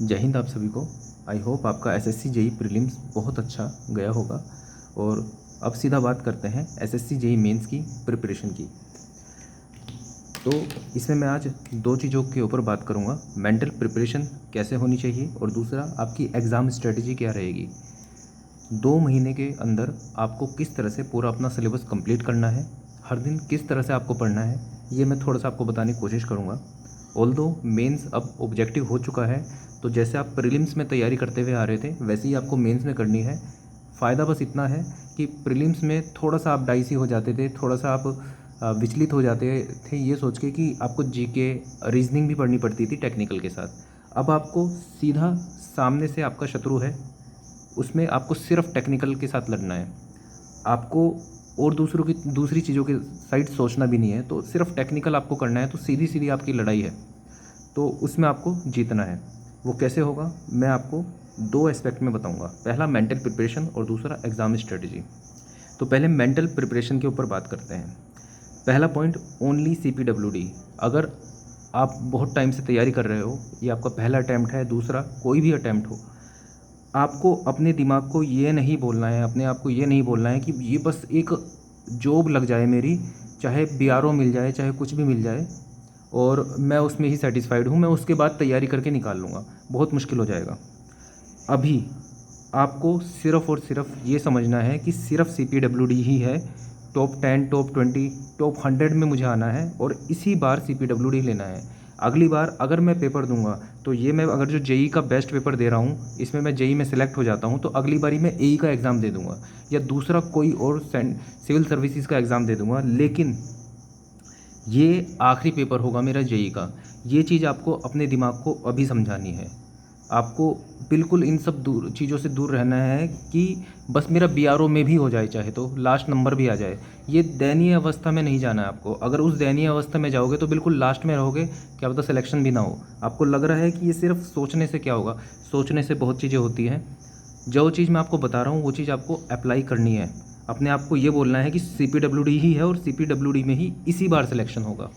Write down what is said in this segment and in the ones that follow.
जय हिंद आप सभी को। आई होप आपका एसएससी जेई प्रीलिम्स बहुत अच्छा गया होगा। और अब सीधा बात करते हैं एसएससी जेई मेंस की प्रिपरेशन की। तो इसमें मैं आज दो चीज़ों के ऊपर बात करूंगा, मेंटल प्रिपरेशन कैसे होनी चाहिए और दूसरा आपकी एग्ज़ाम स्ट्रेटजी क्या रहेगी। 2 महीने के अंदर आपको किस तरह से पूरा अपना सिलेबस कंप्लीट करना है, हर दिन किस तरह से आपको पढ़ना है, ये मैं थोड़ा सा आपको बताने की कोशिश करूँगा। ऑल्दो मेंस अब ऑब्जेक्टिव हो चुका है, तो जैसे आप प्रीलिम्स में तैयारी करते हुए आ रहे थे वैसे ही आपको मेंस में करनी है। फ़ायदा बस इतना है कि प्रीलिम्स में थोड़ा सा आप डाइसी हो जाते थे, थोड़ा सा आप विचलित हो जाते थे ये सोच के कि आपको जीके रीजनिंग भी पढ़नी पड़ती थी टेक्निकल के साथ। अब आपको सीधा सामने से आपका शत्रु है, उसमें आपको सिर्फ टेक्निकल के साथ लड़ना है। आपको और दूसरी चीज़ों की साइड सोचना भी नहीं है, तो सिर्फ टेक्निकल आपको करना है। तो सीधी सीधी आपकी लड़ाई है, तो उसमें आपको जीतना है। वो कैसे होगा मैं आपको दो एस्पेक्ट में बताऊंगा, पहला मेंटल प्रिपरेशन और दूसरा एग्ज़ाम स्ट्रेटजी। तो पहले मेंटल प्रिपरेशन के ऊपर बात करते हैं। पहला पॉइंट, ओनली CPWD। अगर आप बहुत टाइम से तैयारी कर रहे हो, ये आपका पहला अटैम्प्ट है, दूसरा कोई भी अटैम्प्ट हो, आपको अपने दिमाग को ये नहीं बोलना है, अपने आप को ये नहीं बोलना है कि ये बस एक जॉब लग जाए मेरी, चाहे BRO मिल जाए चाहे कुछ भी मिल जाए और मैं उसमें ही सेटिस्फाइड हूँ, मैं उसके बाद तैयारी करके निकाल लूँगा। बहुत मुश्किल हो जाएगा। अभी आपको सिर्फ़ और सिर्फ ये समझना है कि सिर्फ CPWD ही है। टॉप 10, टॉप 20, टॉप 100 में मुझे आना है और इसी बार CPWD लेना है। अगली बार अगर मैं पेपर दूंगा तो ये मैं अगर जो जेई का बेस्ट पेपर दे रहा हूँ इसमें मैं जेई में सिलेक्ट हो जाता हूँ तो अगली बारी मैं एई का एग्ज़ाम दे दूंगा या दूसरा कोई और सिविल सर्विसेज का एग्ज़ाम दे दूंगा, लेकिन ये आखिरी पेपर होगा मेरा जेई का। ये चीज़ आपको अपने दिमाग को अभी समझानी है। आपको बिल्कुल इन सब चीज़ों से दूर रहना है कि बस मेरा BRO में भी हो जाए, चाहे तो लास्ट नंबर भी आ जाए। ये दयनीय अवस्था में नहीं जाना है आपको। अगर उस दयनीय अवस्था में जाओगे तो बिल्कुल लास्ट में रहोगे, क्या पता सिलेक्शन भी ना हो। आपको लग रहा है कि ये सिर्फ सोचने से क्या होगा, सोचने से बहुत चीज़ें होती हैं। जो चीज़ मैं आपको बता रहा हूँ वो चीज़ आपको अप्लाई करनी है। अपने आप को ये बोलना है कि CPWD ही है और CPWD में ही इसी बार सिलेक्शन होगा।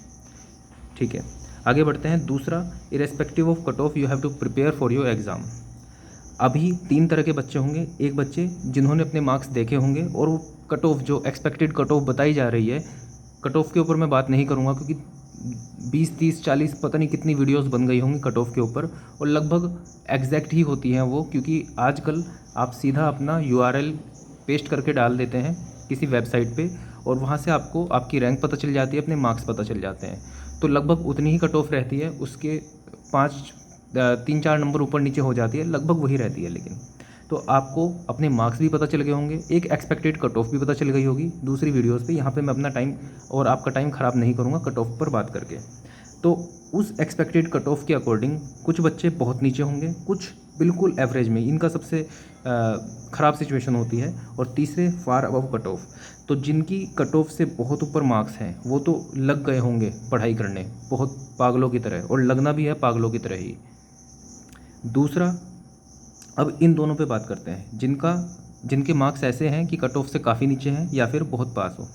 ठीक है, आगे बढ़ते हैं। दूसरा, irrespective of cut off you have to prepare for your exam. अभी 3 तरह के बच्चे होंगे। एक बच्चे जिन्होंने अपने मार्क्स देखे होंगे और वो कट ऑफ जो एक्सपेक्टेड कट ऑफ बताई जा रही है, कट ऑफ के ऊपर मैं बात नहीं करूँगा क्योंकि 20, 30, 40 पता नहीं कितनी वीडियोस बन गई होंगी कट ऑफ के ऊपर और लगभग एग्जैक्ट ही होती हैं वो, क्योंकि आजकल आप सीधा अपना URL पेस्ट करके डाल देते हैं किसी वेबसाइट पे और वहाँ से आपको आपकी रैंक पता चल जाती है, अपने मार्क्स पता चल जाते हैं। तो लगभग उतनी ही कट ऑफ रहती है, उसके 3-4 नंबर ऊपर नीचे हो जाती है, लगभग वही रहती है। लेकिन तो आपको अपने मार्क्स भी पता चल गए होंगे, एक एक्सपेक्टेड कट ऑफ भी पता चल गई होगी दूसरी वीडियोस पे। यहाँ पे मैं अपना टाइम और आपका टाइम ख़राब नहीं करूँगा कट ऑफ पर बात करके। तो उस एक्सपेक्टेड कट ऑफ के अकॉर्डिंग कुछ बच्चे बहुत नीचे होंगे, कुछ बिल्कुल एवरेज में, इनका सबसे ख़राब सिचुएशन होती है, और तीसरे फार अबव कट ऑफ। तो जिनकी कट ऑफ से बहुत ऊपर मार्क्स हैं वो तो लग गए होंगे पढ़ाई करने बहुत पागलों की तरह, और लगना भी है पागलों की तरह ही। दूसरा, अब इन दोनों पे बात करते हैं जिनके मार्क्स ऐसे हैं कि कट ऑफ से काफ़ी नीचे हैं या फिर बहुत पास हो।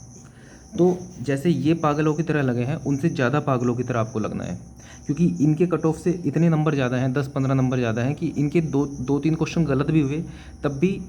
तो जैसे ये पागलों की तरह लगे हैं, उनसे ज़्यादा पागलों की तरह आपको लगना है, क्योंकि इनके कट ऑफ से इतने नंबर ज़्यादा हैं, 10-15 नंबर ज़्यादा हैं कि इनके 2-3 क्वेश्चन गलत भी हुए तब भी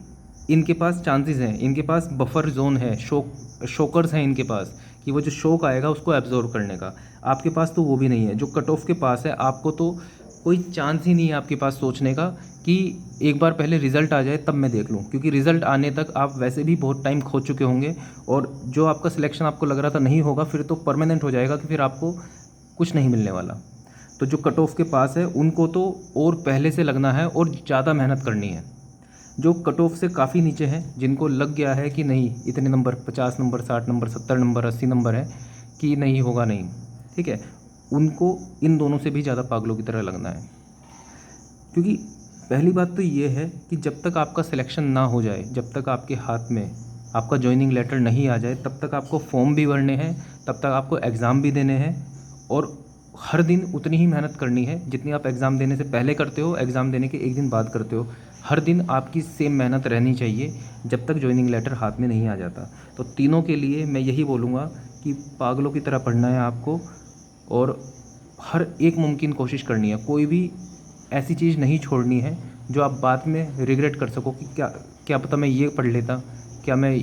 इनके पास चांसेस हैं, इनके पास बफर जोन है, शोकर्स हैं इनके पास, कि वो जो शौक आएगा उसको एब्जॉर्व करने का। आपके पास तो वो भी नहीं है। जो कट ऑफ के पास है आपको तो कोई चांस ही नहीं है आपके पास सोचने का कि एक बार पहले रिज़ल्ट आ जाए तब मैं देख लूँ, क्योंकि रिज़ल्ट आने तक आप वैसे भी बहुत टाइम खो चुके होंगे और जो आपका सिलेक्शन आपको लग रहा था नहीं होगा फिर तो परमानेंट हो जाएगा कि फिर आपको कुछ नहीं मिलने वाला। तो जो कट ऑफ के पास है उनको तो और पहले से लगना है और ज़्यादा मेहनत करनी है। जो कट ऑफ से काफ़ी नीचे हैं, जिनको लग गया है कि नहीं इतने number, 50 number, 60 number, 70 number, 80 number है कि नहीं होगा नहीं, ठीक है, उनको इन दोनों से भी ज़्यादा पागलों की तरह लगना है। क्योंकि पहली बात तो ये है कि जब तक आपका सिलेक्शन ना हो जाए, जब तक आपके हाथ में आपका जॉइनिंग लेटर नहीं आ जाए, तब तक आपको फॉर्म भी भरने हैं, तब तक आपको एग्ज़ाम भी देने हैं और हर दिन उतनी ही मेहनत करनी है जितनी आप एग्ज़ाम देने से पहले करते हो, एग्ज़ाम देने के एक दिन बाद करते हो। हर दिन आपकी सेम मेहनत रहनी चाहिए जब तक जॉइनिंग लेटर हाथ में नहीं आ जाता। तो तीनों के लिए मैं यही बोलूँगा कि पागलों की तरह पढ़ना है आपको और हर एक मुमकिन कोशिश करनी है। कोई भी ऐसी चीज़ नहीं छोड़नी है जो आप बाद में रिग्रेट कर सको कि क्या क्या पता मैं ये पढ़ लेता, क्या मैं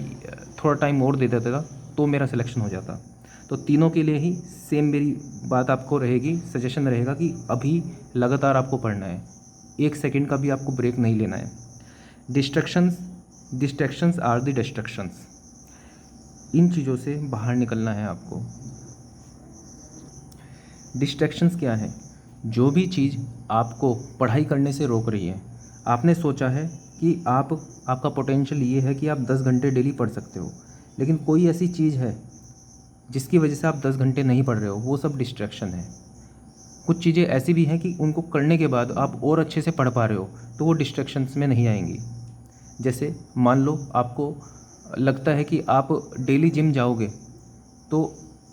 थोड़ा टाइम और दे देता तो मेरा सिलेक्शन हो जाता। तो तीनों के लिए ही सेम मेरी बात आपको रहेगी, सजेशन रहेगा कि अभी लगातार आपको पढ़ना है, 1 सेकंड का भी आपको ब्रेक नहीं लेना है। डिस्ट्रैक्शंस आर द डिस्ट्रक्शंस, इन चीज़ों से बाहर निकलना है आपको। डिस्ट्रैक्शंस क्या है? जो भी चीज़ आपको पढ़ाई करने से रोक रही है। आपने सोचा है कि आपका पोटेंशियल ये है कि आप 10 घंटे डेली पढ़ सकते हो, लेकिन कोई ऐसी चीज़ है जिसकी वजह से आप 10 घंटे नहीं पढ़ रहे हो, वो सब डिस्ट्रैक्शन है। कुछ चीज़ें ऐसी भी हैं कि उनको करने के बाद आप और अच्छे से पढ़ पा रहे हो, तो वो डिस्ट्रैक्शंस में नहीं आएंगी। जैसे मान लो आपको लगता है कि आप डेली जिम जाओगे तो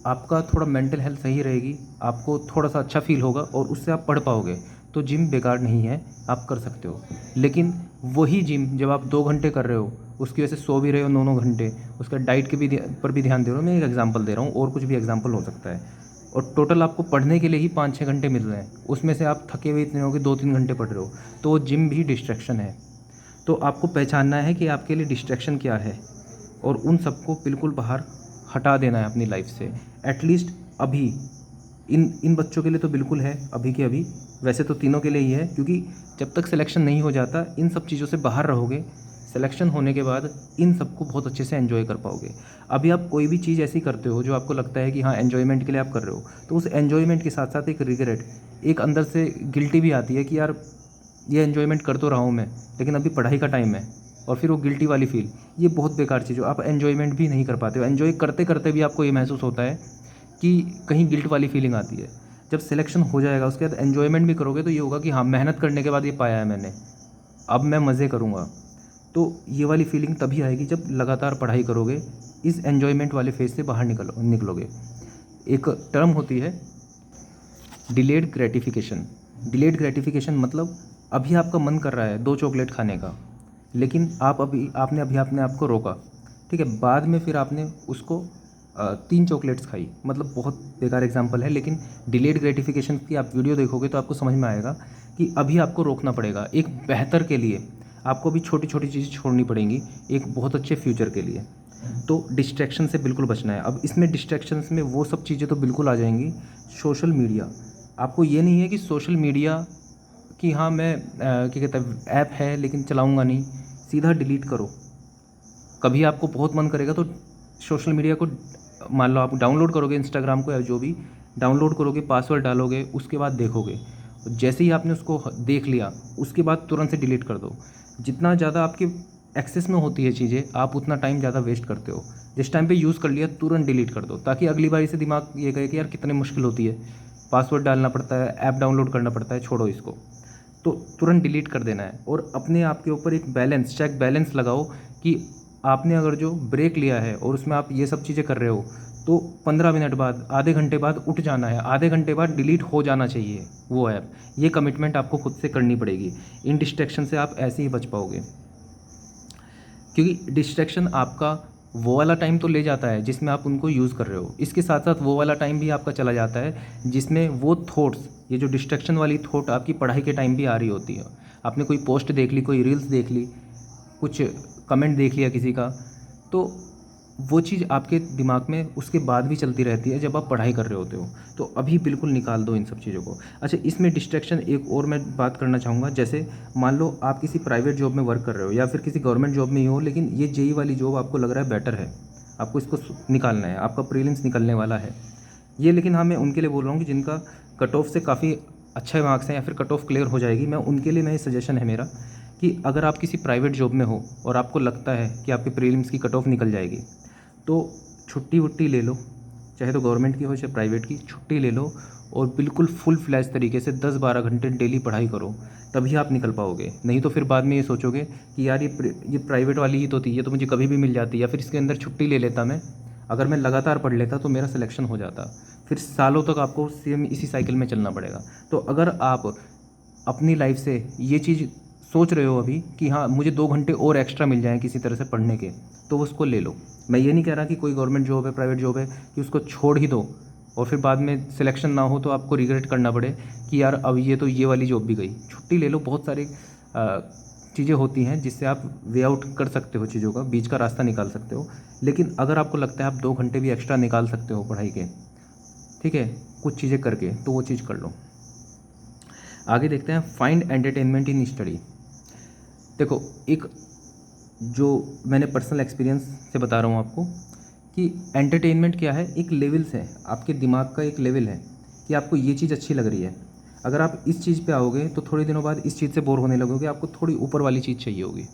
आपका थोड़ा मेंटल हेल्थ सही रहेगी, आपको थोड़ा सा अच्छा फील होगा और उससे आप पढ़ पाओगे, तो जिम बेकार नहीं है, आप कर सकते हो। लेकिन वही जिम जब आप 2 घंटे कर रहे हो, उसकी वजह से सो भी रहे हो 9 घंटे, उसका डाइट के भी पर भी ध्यान दे रहे हो, मैं एक एग्जांपल दे रहा हूँ और कुछ भी एग्जांपल हो सकता है, और टोटल आपको पढ़ने के लिए ही 5-6 घंटे मिल रहे हैं, उसमें से आप थके हुए इतने हो कि 2-3 घंटे पढ़ रहे हो, तो वो जिम भी डिस्ट्रैक्शन है। तो आपको पहचानना है कि आपके लिए डिस्ट्रैक्शन क्या है और उन सबको बिल्कुल बाहर हटा देना है अपनी लाइफ से। एटलीस्ट अभी इन बच्चों के लिए तो बिल्कुल है अभी के अभी, वैसे तो तीनों के लिए ही है, क्योंकि जब तक सिलेक्शन नहीं हो जाता इन सब चीज़ों से बाहर रहोगे, सिलेक्शन होने के बाद इन सबको बहुत अच्छे से एंजॉय कर पाओगे। अभी आप कोई भी चीज़ ऐसी करते हो जो आपको लगता है कि हाँ एन्जॉयमेंट के लिए आप कर रहे हो, तो उस एन्जॉयमेंट के साथ साथ एक रिग्रेट, एक अंदर से गिल्टी भी आती है कि यार ये एन्जॉयमेंट कर तो रहा हूँ मैं, लेकिन अभी पढ़ाई का टाइम है, और फिर वो गिल्टी वाली फील, ये बहुत बेकार चीज़ हो। आप एन्जॉयमेंट भी नहीं कर पाते हो, एन्जॉय करते करते भी आपको ये महसूस होता है कि कहीं गिल्ट वाली फीलिंग आती है। जब सिलेक्शन हो जाएगा उसके बाद एन्जॉयमेंट भी करोगे तो ये होगा कि हाँ मेहनत करने के बाद ये पाया है मैंने, अब मैं मज़े करूँगा। तो ये वाली फीलिंग तभी आएगी जब लगातार पढ़ाई करोगे, इस एन्जॉयमेंट वाले फेज से बाहर निकलोगे। एक टर्म होती है डिलेड ग्रेटिफिकेशन। डिलेड ग्रेटिफिकेशन मतलब अभी आपका मन कर रहा है 2 चॉकलेट खाने का, लेकिन आपने अभी अपने आप को रोका, ठीक है, बाद में फिर आपने उसको 3 चॉकलेट्स खाई। मतलब बहुत बेकार एग्जांपल है, लेकिन डिलेड ग्रेटिफिकेशन की आप वीडियो देखोगे तो आपको समझ में आएगा कि अभी आपको रोकना पड़ेगा। एक बेहतर के लिए आपको भी छोटी छोटी चीज़ें छोड़नी पड़ेंगी, एक बहुत अच्छे फ्यूचर के लिए। तो डिस्ट्रैक्शन से बिल्कुल बचना है। अब इसमें डिस्ट्रैक्शंस में वो सब चीज़ें तो बिल्कुल आ जाएंगी। सोशल मीडिया, आपको ये नहीं है कि सोशल मीडिया कि हाँ मैं क्या कहता है ऐप है लेकिन चलाऊँगा नहीं, सीधा डिलीट करो। कभी आपको बहुत मन करेगा तो सोशल मीडिया को मान लो आप डाउनलोड करोगे, इंस्टाग्राम को या जो भी डाउनलोड करोगे, पासवर्ड डालोगे, उसके बाद देखोगे। जैसे ही आपने उसको देख लिया उसके बाद तुरंत से डिलीट कर दो। जितना ज़्यादा आपके एक्सेस में होती है चीज़ें, आप उतना टाइम ज़्यादा वेस्ट करते हो। जिस टाइम पे यूज़ कर लिया तुरंत डिलीट कर दो, ताकि अगली बारी से दिमाग ये कहे कि यार कितनी मुश्किल होती है, पासवर्ड डालना पड़ता है, ऐप डाउनलोड करना पड़ता है, छोड़ो इसको। तो तुरंत डिलीट कर देना है। और अपने आप के ऊपर एक चेक बैलेंस लगाओ कि आपने अगर जो ब्रेक लिया है और उसमें आप ये सब चीज़ें कर रहे हो, तो 15 मिनट बाद, आधे घंटे बाद उठ जाना है, आधे घंटे बाद डिलीट हो जाना चाहिए वो ऐप। ये कमिटमेंट आपको खुद से करनी पड़ेगी। इन डिस्ट्रैक्शन से आप ऐसे ही बच पाओगे, क्योंकि डिस्ट्रैक्शन आपका वो वाला टाइम तो ले जाता है जिसमें आप उनको यूज़ कर रहे हो, इसके साथ साथ वो वाला टाइम भी आपका चला जाता है जिसमें वो थॉट्स, ये जो डिस्ट्रैक्शन वाली थॉट आपकी पढ़ाई के टाइम भी आ रही होती है। आपने कोई पोस्ट देख ली, कोई रील्स देख ली, कुछ कमेंट देख लिया किसी का, तो वो चीज़ आपके दिमाग में उसके बाद भी चलती रहती है जब आप पढ़ाई कर रहे होते हो। तो अभी बिल्कुल निकाल दो इन सब चीज़ों को। अच्छा, इसमें डिस्ट्रैक्शन एक और मैं बात करना चाहूँगा। जैसे मान लो आप किसी प्राइवेट जॉब में वर्क कर रहे हो या फिर किसी गवर्नमेंट जॉब में ही हो, लेकिन ये जेई वाली जॉब आपको लग रहा है बेटर है, आपको इसको निकालना है, आपका प्रीलिम्स निकलने वाला है ये। लेकिन हाँ, मैं उनके लिए बोल रहा हूँ कि जिनका कट ऑफ से काफ़ी अच्छे मार्क्स हैं या फिर कट ऑफ क्लियर हो जाएगी, मैं उनके लिए मैं सजेशन है मेरा कि अगर आप किसी प्राइवेट जॉब में हो और आपको लगता है कि आपके प्रीलिम्स की कट ऑफ निकल जाएगी, तो छुट्टी वुट्टी ले लो, चाहे तो गवर्नमेंट की हो चाहे प्राइवेट की, छुट्टी ले लो और बिल्कुल फुल फ्लैश तरीके से 10-12 घंटे डेली पढ़ाई करो, तभी आप निकल पाओगे। नहीं तो फिर बाद में ये सोचोगे कि यार ये प्राइवेट वाली ही तो थी, ये तो मुझे कभी भी मिल जाती, या फिर इसके अंदर छुट्टी ले लेता मैं, अगर मैं लगातार पढ़ लेता तो मेरा सिलेक्शन हो जाता। फिर सालों तक आपको सेम इसी साइकिल में चलना पड़ेगा। तो अगर आप अपनी लाइफ से ये चीज़ सोच रहे हो अभी कि हाँ मुझे 2 घंटे और एक्स्ट्रा मिल जाएँ किसी तरह से पढ़ने के, तो उसको ले लो। मैं ये नहीं कह रहा कि कोई गवर्नमेंट जॉब है, प्राइवेट जॉब है कि उसको छोड़ ही दो, और फिर बाद में सिलेक्शन ना हो तो आपको रिग्रेट करना पड़े कि यार अब ये तो ये वाली जॉब भी गई। छुट्टी ले लो, बहुत सारी चीज़ें होती हैं जिससे आप वे आउट कर सकते हो चीज़ों का, बीच का रास्ता निकाल सकते हो। लेकिन अगर आपको लगता है आप 2 घंटे भी एक्स्ट्रा निकाल सकते हो पढ़ाई के, ठीक है, कुछ चीज़ें करके, तो वो चीज़ कर लो। आगे देखते हैं, फाइंड एंटरटेनमेंट इन स्टडी। देखो, एक जो मैंने पर्सनल एक्सपीरियंस से बता रहा हूँ आपको कि एंटरटेनमेंट क्या है, एक लेवल्स है, आपके दिमाग का एक लेवल है कि आपको ये चीज़ अच्छी लग रही है। अगर आप इस चीज़ पे आओगे तो थोड़े दिनों बाद इस चीज़ से बोर होने लगोगे, आपको थोड़ी ऊपर वाली चीज़ चाहिए होगी।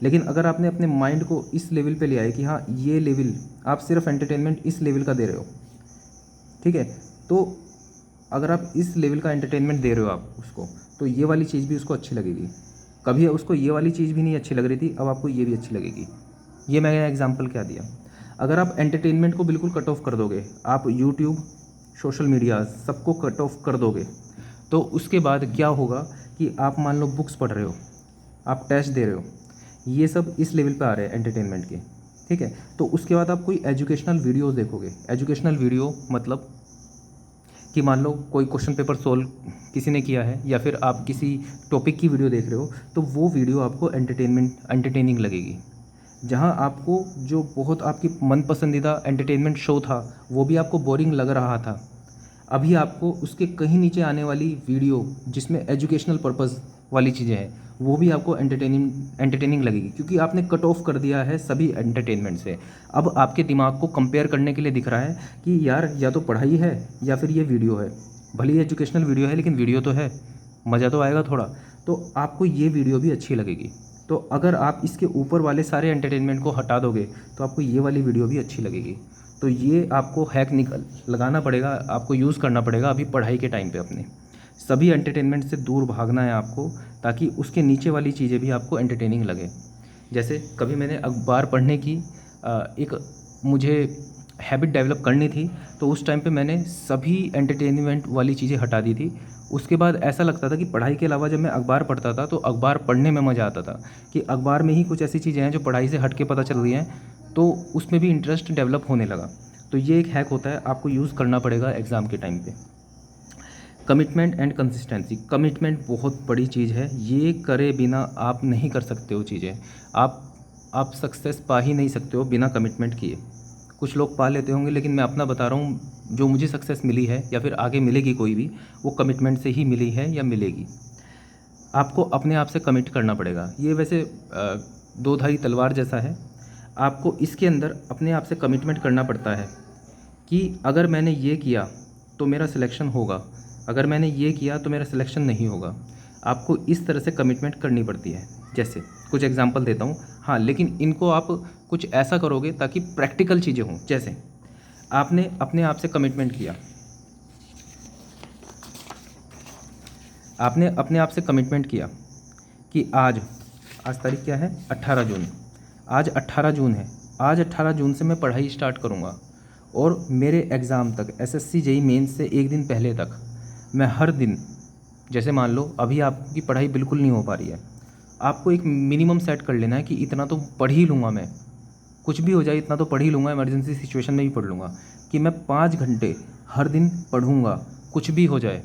लेकिन अगर आपने अपने माइंड को इस लेवल पे ले आए कि हाँ ये लेवल, आप सिर्फ एंटरटेनमेंट इस लेवल का दे रहे हो, ठीक है, तो अगर आप इस लेवल का एंटरटेनमेंट दे रहे हो आप उसको, तो ये वाली चीज़ भी उसको अच्छी लगेगी। कभी उसको ये वाली चीज़ भी नहीं अच्छी लग रही थी, अब आपको ये भी अच्छी लगेगी। ये मैंने एग्जांपल क्या दिया। अगर आप एंटरटेनमेंट को बिल्कुल कट ऑफ कर दोगे, आप यूट्यूब, सोशल मीडिया सबको कट ऑफ कर दोगे, तो उसके बाद क्या होगा कि आप मान लो बुक्स पढ़ रहे हो, आप टेस्ट दे रहे हो, ये सब इस लेवल पे आ रहे हैं एंटरटेनमेंट के, ठीक है। तो उसके बाद आप कोई एजुकेशनल वीडियोस देखोगे। एजुकेशनल वीडियो मतलब कि मान लो कोई क्वेश्चन पेपर सोल्व किसी ने किया है, या फिर आप किसी टॉपिक की वीडियो देख रहे हो, तो वो वीडियो आपको एंटरटेनिंग लगेगी। जहाँ आपको जो बहुत आपकी मन पसंदीदा एंटरटेनमेंट शो था वो भी आपको बोरिंग लग रहा था, अभी आपको उसके कहीं नीचे आने वाली वीडियो जिसमें एजुकेशनल पर्पज़ वाली चीज़ें हैं, वो भी आपको एंटरटेनिंग लगेगी, क्योंकि आपने कट ऑफ कर दिया है सभी एंटरटेनमेंट से। अब आपके दिमाग को कंपेयर करने के लिए दिख रहा है कि यार या तो पढ़ाई है या फिर ये वीडियो है। भले ही एजुकेशनल वीडियो है लेकिन वीडियो तो है, मज़ा तो आएगा थोड़ा, तो आपको ये वीडियो भी अच्छी लगेगी। तो अगर आप इसके ऊपर वाले सारे एंटरटेनमेंट को हटा दोगे तो आपको ये वाली वीडियो भी अच्छी लगेगी। तो ये आपको हैक लगाना पड़ेगा, आपको यूज़ करना पड़ेगा अभी पढ़ाई के टाइम पे। अपने सभी एंटरटेनमेंट से दूर भागना है आपको, ताकि उसके नीचे वाली चीज़ें भी आपको एंटरटेनिंग लगे। जैसे कभी मैंने अखबार पढ़ने की एक मुझे हैबिट डेवलप करनी थी, तो उस टाइम पे मैंने सभी एंटरटेनमेंट वाली चीज़ें हटा दी थी। उसके बाद ऐसा लगता था कि पढ़ाई के अलावा जब मैं अखबार पढ़ता था तो अखबार पढ़ने में मज़ा आता था, कि अखबार में ही कुछ ऐसी चीज़ें हैं जो पढ़ाई से हट के पता चल रही हैं, तो उसमें भी इंटरेस्ट डेवलप होने लगा। तो ये एक हैक होता है, आपको यूज़ करना पड़ेगा एग्ज़ाम के टाइम पे। Commitment and consistency. कमिटमेंट बहुत बड़ी चीज़ है, ये करे बिना आप नहीं कर सकते हो चीज़ें। आप सक्सेस पा ही नहीं सकते हो बिना कमिटमेंट किए। कुछ लोग पा लेते होंगे, लेकिन मैं अपना बता रहा हूँ, जो मुझे सक्सेस मिली है या फिर आगे मिलेगी कोई भी, वो कमिटमेंट से ही मिली है या मिलेगी। आपको अपने आप से कमिट करना पड़ेगा। ये वैसे दो धारी तलवार जैसा है। आपको इसके अंदर अपने आप से कमिटमेंट करना पड़ता है कि अगर मैंने ये किया तो मेरा सिलेक्शन होगा, अगर मैंने ये किया तो मेरा सिलेक्शन नहीं होगा। आपको इस तरह से कमिटमेंट करनी पड़ती है। जैसे कुछ एग्जांपल देता हूँ, हाँ, लेकिन इनको आप कुछ ऐसा करोगे ताकि प्रैक्टिकल चीज़ें हों। जैसे आपने अपने आप से कमिटमेंट किया, आपने अपने आप से कमिटमेंट किया कि आज तारीख क्या है, 18 जून। आज 18 जून है, आज 18 जून से मैं पढ़ाई स्टार्ट करूँगा, और मेरे एग्ज़ाम तक, एसएससी जेईई मेंस से एक दिन पहले तक मैं हर दिन, जैसे मान लो अभी आपकी पढ़ाई बिल्कुल नहीं हो पा रही है, आपको एक मिनिमम सेट कर लेना है कि इतना तो पढ़ ही लूँगा मैं, कुछ भी हो जाए इतना तो पढ़ ही लूँगा, इमरजेंसी सिचुएशन में भी पढ़ लूँगा, कि मैं 5 घंटे हर दिन पढ़ूँगा, कुछ भी हो जाए।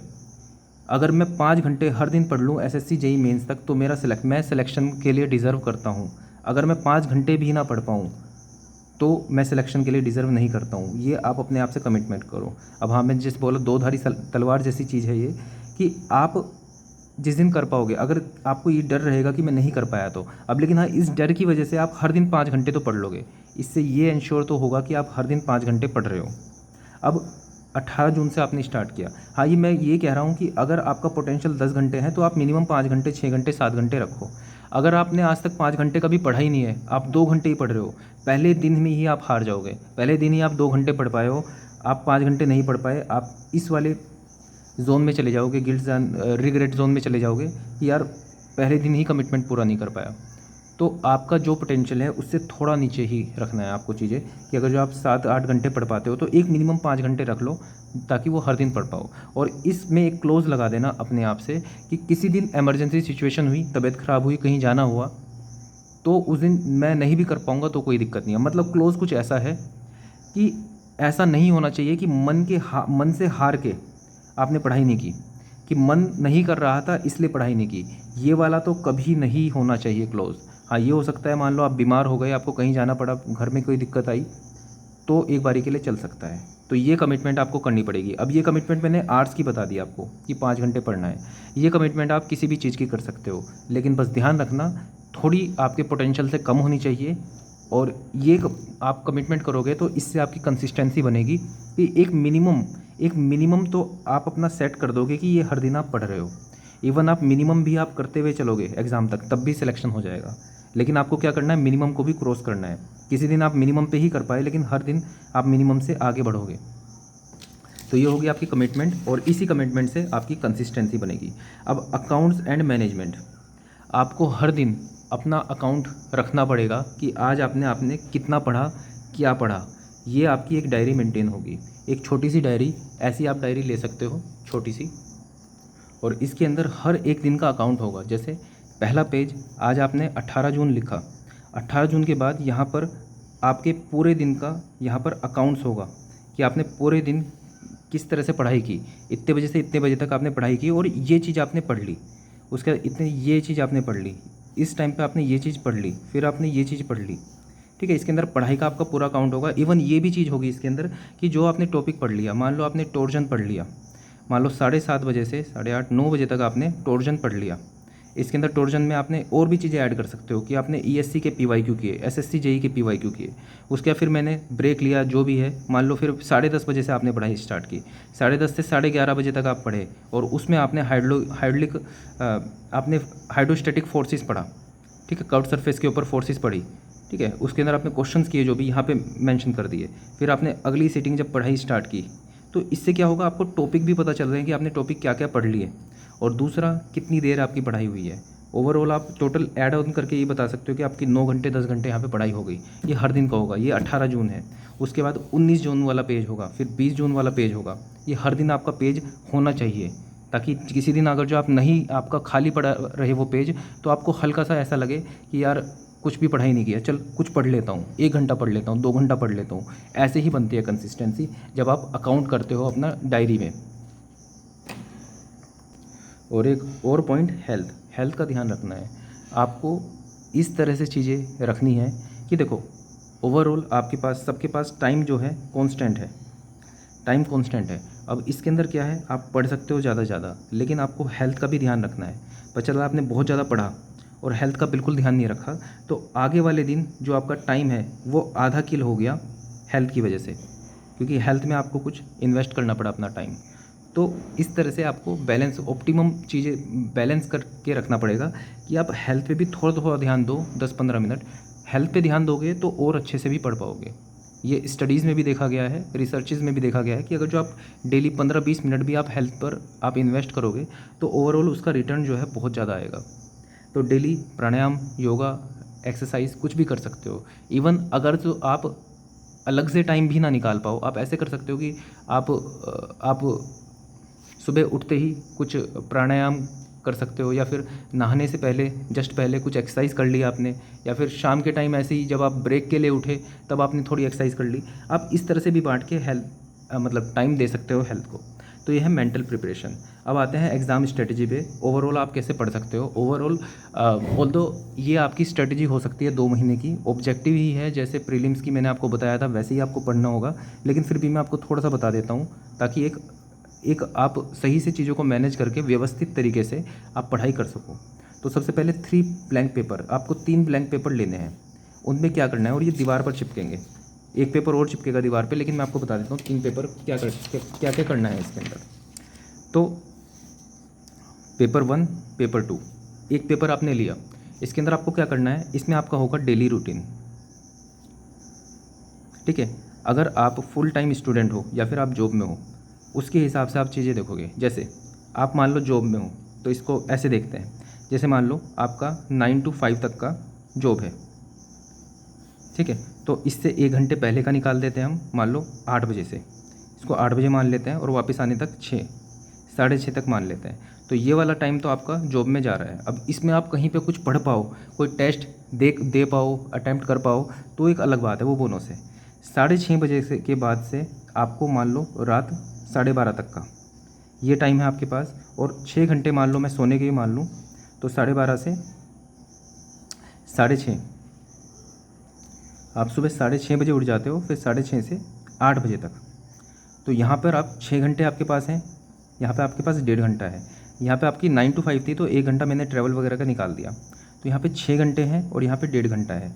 अगर मैं 5 घंटे हर दिन पढ़ लूँ एसएससी जेईई मेंस तक, तो मैं सिलेक्शन के लिए डिज़र्व करता हूँ। अगर मैं 5 घंटे भी ना पढ़ पाऊँ तो मैं सिलेक्शन के लिए डिज़र्व नहीं करता हूँ। ये आप अपने आप से कमिटमेंट करो। अब हाँ, मैं जैसे बोला, दो धारी तलवार जैसी चीज़ है ये, कि आप जिस दिन कर पाओगे, अगर आपको ये डर रहेगा कि मैं नहीं कर पाया तो, अब लेकिन हाँ, इस डर की वजह से आप हर दिन 5 घंटे तो पढ़ लोगे। इससे ये इंश्योर तो होगा कि आप हर दिन 5 घंटे पढ़ रहे हो। अब 18 जून से आपने स्टार्ट किया, हाँ, मैं ये कह रहा हूँ कि अगर आपका पोटेंशियल 10 घंटे है तो आप मिनिमम 5 घंटे, 6 घंटे, 7 घंटे रखो। अगर आपने आज तक 5 घंटे कभी पढ़ा ही नहीं है, आप 2 घंटे ही पढ़ रहे हो, पहले दिन में ही आप हार जाओगे। पहले दिन ही आप 2 घंटे पढ़ पाए हो, आप 5 घंटे नहीं पढ़ पाए, आप इस वाले जोन में चले जाओगे, रिग्रेट जोन में चले जाओगे कि यार पहले दिन ही कमिटमेंट पूरा नहीं कर पाया। तो आपका जो पोटेंशियल है उससे थोड़ा नीचे ही रखना है आपको चीज़ें, कि अगर जो आप 7-8 घंटे पढ़ पाते हो तो एक मिनिमम 5 घंटे रख लो, ताकि वो हर दिन पढ़ पाओ। और इसमें एक क्लोज लगा देना अपने आप से कि किसी दिन इमरजेंसी सिचुएशन हुई, तबीयत ख़राब हुई, कहीं जाना हुआ, तो उस दिन मैं नहीं भी कर पाऊँगा तो कोई दिक्कत नहीं है। मतलब क्लोज कुछ ऐसा है कि ऐसा नहीं होना चाहिए कि मन से हार के आपने पढ़ाई नहीं की, कि मन नहीं कर रहा था इसलिए पढ़ाई नहीं की। ये वाला तो कभी नहीं होना चाहिए क्लोज। हाँ, ये हो सकता है मान लो आप बीमार हो गए, आपको कहीं जाना पड़ा, घर में कोई दिक्कत आई, तो एक बारी के लिए चल सकता है, तो ये कमिटमेंट आपको करनी पड़ेगी। अब ये कमिटमेंट मैंने आर्ट्स की बता दी आपको कि 5 घंटे पढ़ना है। ये कमिटमेंट आप किसी भी चीज़ की कर सकते हो, लेकिन बस ध्यान रखना थोड़ी आपके पोटेंशियल से कम होनी चाहिए। और ये आप कमिटमेंट करोगे तो इससे आपकी कंसिस्टेंसी बनेगी कि एक मिनिमम तो आप अपना सेट कर दोगे कि ये हर दिन आप पढ़ रहे हो। इवन आप मिनिमम भी आप करते हुए चलोगे एग्ज़ाम तक, तब भी सिलेक्शन हो जाएगा। लेकिन आपको क्या करना है, मिनिमम को भी क्रॉस करना है। किसी दिन आप मिनिमम पे ही कर पाए, लेकिन हर दिन आप मिनिमम से आगे बढ़ोगे। तो ये होगी आपकी कमिटमेंट, और इसी कमिटमेंट से आपकी कंसिस्टेंसी बनेगी। अब अकाउंट्स एंड मैनेजमेंट, आपको हर दिन अपना अकाउंट रखना पड़ेगा कि आज आपने कितना पढ़ा, क्या पढ़ा। ये आपकी एक डायरी मेंटेन होगी, एक छोटी सी डायरी, ऐसी आप डायरी ले सकते हो छोटी सी, और इसके अंदर हर एक दिन का अकाउंट होगा। जैसे पहला पेज, आज आपने 18 जून लिखा, 18 जून के बाद यहाँ पर आपके पूरे दिन का यहाँ पर अकाउंट्स होगा कि आपने पूरे दिन किस तरह से पढ़ाई की, इतने बजे से इतने बजे तक आपने पढ़ाई की और ये चीज़ आपने पढ़ ली, उसके बाद इतने ये चीज़ आपने पढ़ ली, इस टाइम पे आपने ये चीज़ पढ़ ली, फिर आपने ये चीज़ पढ़ ली। ठीक है, इसके अंदर पढ़ाई का आपका पूरा अकाउंट होगा। इवन ये भी चीज़ होगी इसके अंदर कि जो आपने टॉपिक पढ़ लिया, मान लो आपने टॉर्जन पढ़ लिया, मान लो 7:30 बजे से 8:30 9 बजे तक आपने टॉर्जन पढ़ लिया। इसके अंदर टॉर्जन में आपने और भी चीज़ें ऐड कर सकते हो कि आपने ईएससी के पीवाईक्यू किए, एसएससी जेई के पीवाईक्यू किए, उसके बाद फिर मैंने ब्रेक लिया, जो भी है, मान लो फिर 10:30 बजे से आपने पढ़ाई स्टार्ट की, 10:30 से 11:30 बजे तक आप पढ़े, और उसमें आपने आपने हाइड्रोस्टैटिक फोर्सेस पढ़ा। ठीक है, कर्व सरफेस के ऊपर फोर्सेस पढ़ी। ठीक है, उसके अंदर आपने क्वेश्चंस किए जो भी यहाँ पे मेंशन कर दिए। फिर आपने अगली सीटिंग जब पढ़ाई स्टार्ट की, तो इससे क्या होगा, आपको टॉपिक भी पता चल रहे हैं कि आपने टॉपिक क्या क्या पढ़ लिए, और दूसरा कितनी देर आपकी पढ़ाई हुई है। ओवरऑल आप टोटल ऐड ऑन करके ये बता सकते हो कि आपकी 9 घंटे 10 घंटे यहाँ पे पढ़ाई हो गई। ये हर दिन का होगा। ये 18 जून है, उसके बाद 19 जून वाला पेज होगा, फिर 20 जून वाला पेज होगा। ये हर दिन आपका पेज होना चाहिए, ताकि किसी दिन अगर जो आप नहीं, आपका खाली पड़ा रहे वो पेज, तो आपको हल्का सा ऐसा लगे कि यार कुछ भी पढ़ाई नहीं किया, चल कुछ पढ़ लेता हूँ, 1 घंटा पढ़ लेता हूँ, 2 घंटा पढ़ लेता हूँ। ऐसे ही बनती है कंसिस्टेंसी जब आप अकाउंट करते हो अपना डायरी में। और एक और पॉइंट, हेल्थ का ध्यान रखना है आपको। इस तरह से चीज़ें रखनी है कि देखो, ओवरऑल आपके पास, सबके पास टाइम जो है कांस्टेंट है, टाइम कांस्टेंट है। अब इसके अंदर क्या है, आप पढ़ सकते हो ज़्यादा से ज़्यादा, लेकिन आपको हेल्थ का भी ध्यान रखना है। पर चला आपने बहुत ज़्यादा पढ़ा और हेल्थ का बिल्कुल ध्यान नहीं रखा, तो आगे वाले दिन जो आपका टाइम है वो आधा किल हो गया हेल्थ की वजह से, क्योंकि हेल्थ में आपको कुछ इन्वेस्ट करना पड़ा अपना टाइम। तो इस तरह से आपको बैलेंस, ऑप्टिमम चीज़ें बैलेंस करके रखना पड़ेगा कि आप हेल्थ पे भी थोड़ा थोड़ा ध्यान दो। 10-15 मिनट हेल्थ पे ध्यान दोगे तो और अच्छे से भी पढ़ पाओगे। ये स्टडीज़ में भी देखा गया है, रिसर्चेज में भी देखा गया है कि अगर जो आप डेली 15-20 मिनट भी आप हेल्थ पर आप इन्वेस्ट करोगे तो ओवरऑल उसका रिटर्न जो है बहुत ज़्यादा आएगा। तो डेली प्राणायाम, योगा, एक्सरसाइज कुछ भी कर सकते हो। इवन अगर जो आप अलग से टाइम भी ना निकाल पाओ, आप ऐसे कर सकते हो कि आप सुबह उठते ही कुछ प्राणायाम कर सकते हो, या फिर नहाने से पहले जस्ट पहले कुछ एक्सरसाइज कर लिया आपने, या फिर शाम के टाइम ऐसे ही जब आप ब्रेक के लिए उठे तब आपने थोड़ी एक्सरसाइज कर ली। आप इस तरह से भी बांट के हेल्थ मतलब टाइम दे सकते हो हेल्थ को। तो ये है मेंटल प्रिपरेशन। अब आते हैं एग्ज़ाम स्ट्रेटजी पे। ओवरऑल आप कैसे पढ़ सकते हो। ओवरऑल ऑल्दो ये आपकी स्ट्रेटजी हो सकती है 2 महीने की, ऑब्जेक्टिव ही है जैसे प्रीलिम्स की मैंने आपको बताया था वैसे ही आपको पढ़ना होगा, लेकिन फिर भी मैं आपको थोड़ा सा बता देता हूँ ताकि एक आप सही से चीज़ों को मैनेज करके व्यवस्थित तरीके से आप पढ़ाई कर सको। तो सबसे पहले 3 ब्लैंक पेपर, आपको 3 ब्लैंक पेपर लेने हैं। उनमें क्या करना है, और ये दीवार पर चिपकेंगे, एक पेपर और चिपकेगा दीवार पे, लेकिन मैं आपको बता देता हूँ 3 पेपर क्या क्या करना है इसके अंदर। तो पेपर 1, पेपर 2, एक पेपर आपने लिया, इसके अंदर आपको क्या करना है, इसमें आपका होगा डेली रूटीन। ठीक है, अगर आप फुल टाइम स्टूडेंट हो या फिर आप जॉब में हो, उसके हिसाब से आप चीज़ें देखोगे। जैसे आप मान लो जॉब में हो तो इसको ऐसे देखते हैं, जैसे मान लो आपका 9 to 5 तक का जॉब है। ठीक है, तो इससे 1 घंटे पहले का निकाल देते हैं हम, मान लो 8 बजे से, इसको 8 बजे मान लेते हैं और वापस आने तक 6, 6:30 तक मान लेते हैं। तो ये वाला टाइम तो आपका जॉब में जा रहा है। अब इसमें आप कहीं पे कुछ पढ़ पाओ, कोई टेस्ट दे पाओ, अटैम्प्ट कर पाओ, तो एक अलग बात है, वो बोनस है। 6:30 बजे से के बाद से आपको मान लो रात 12:30 तक का ये टाइम है आपके पास, और 6 घंटे मान लो मैं सोने के भी मान लूँ, तो 12:30 से 6:30 आप सुबह 6:30 बजे उठ जाते हो, फिर 6:30 से 8 बजे तक। तो यहाँ पर आप 6 घंटे आपके पास हैं, यहाँ पे आपके पास 1.5 घंटा है। यहाँ पे आपकी 9 to 5 थी, तो 1 घंटा मैंने ट्रैवल वगैरह का निकाल दिया, तो यहाँ पे 6 घंटे हैं और यहाँ पे 1.5 घंटा है।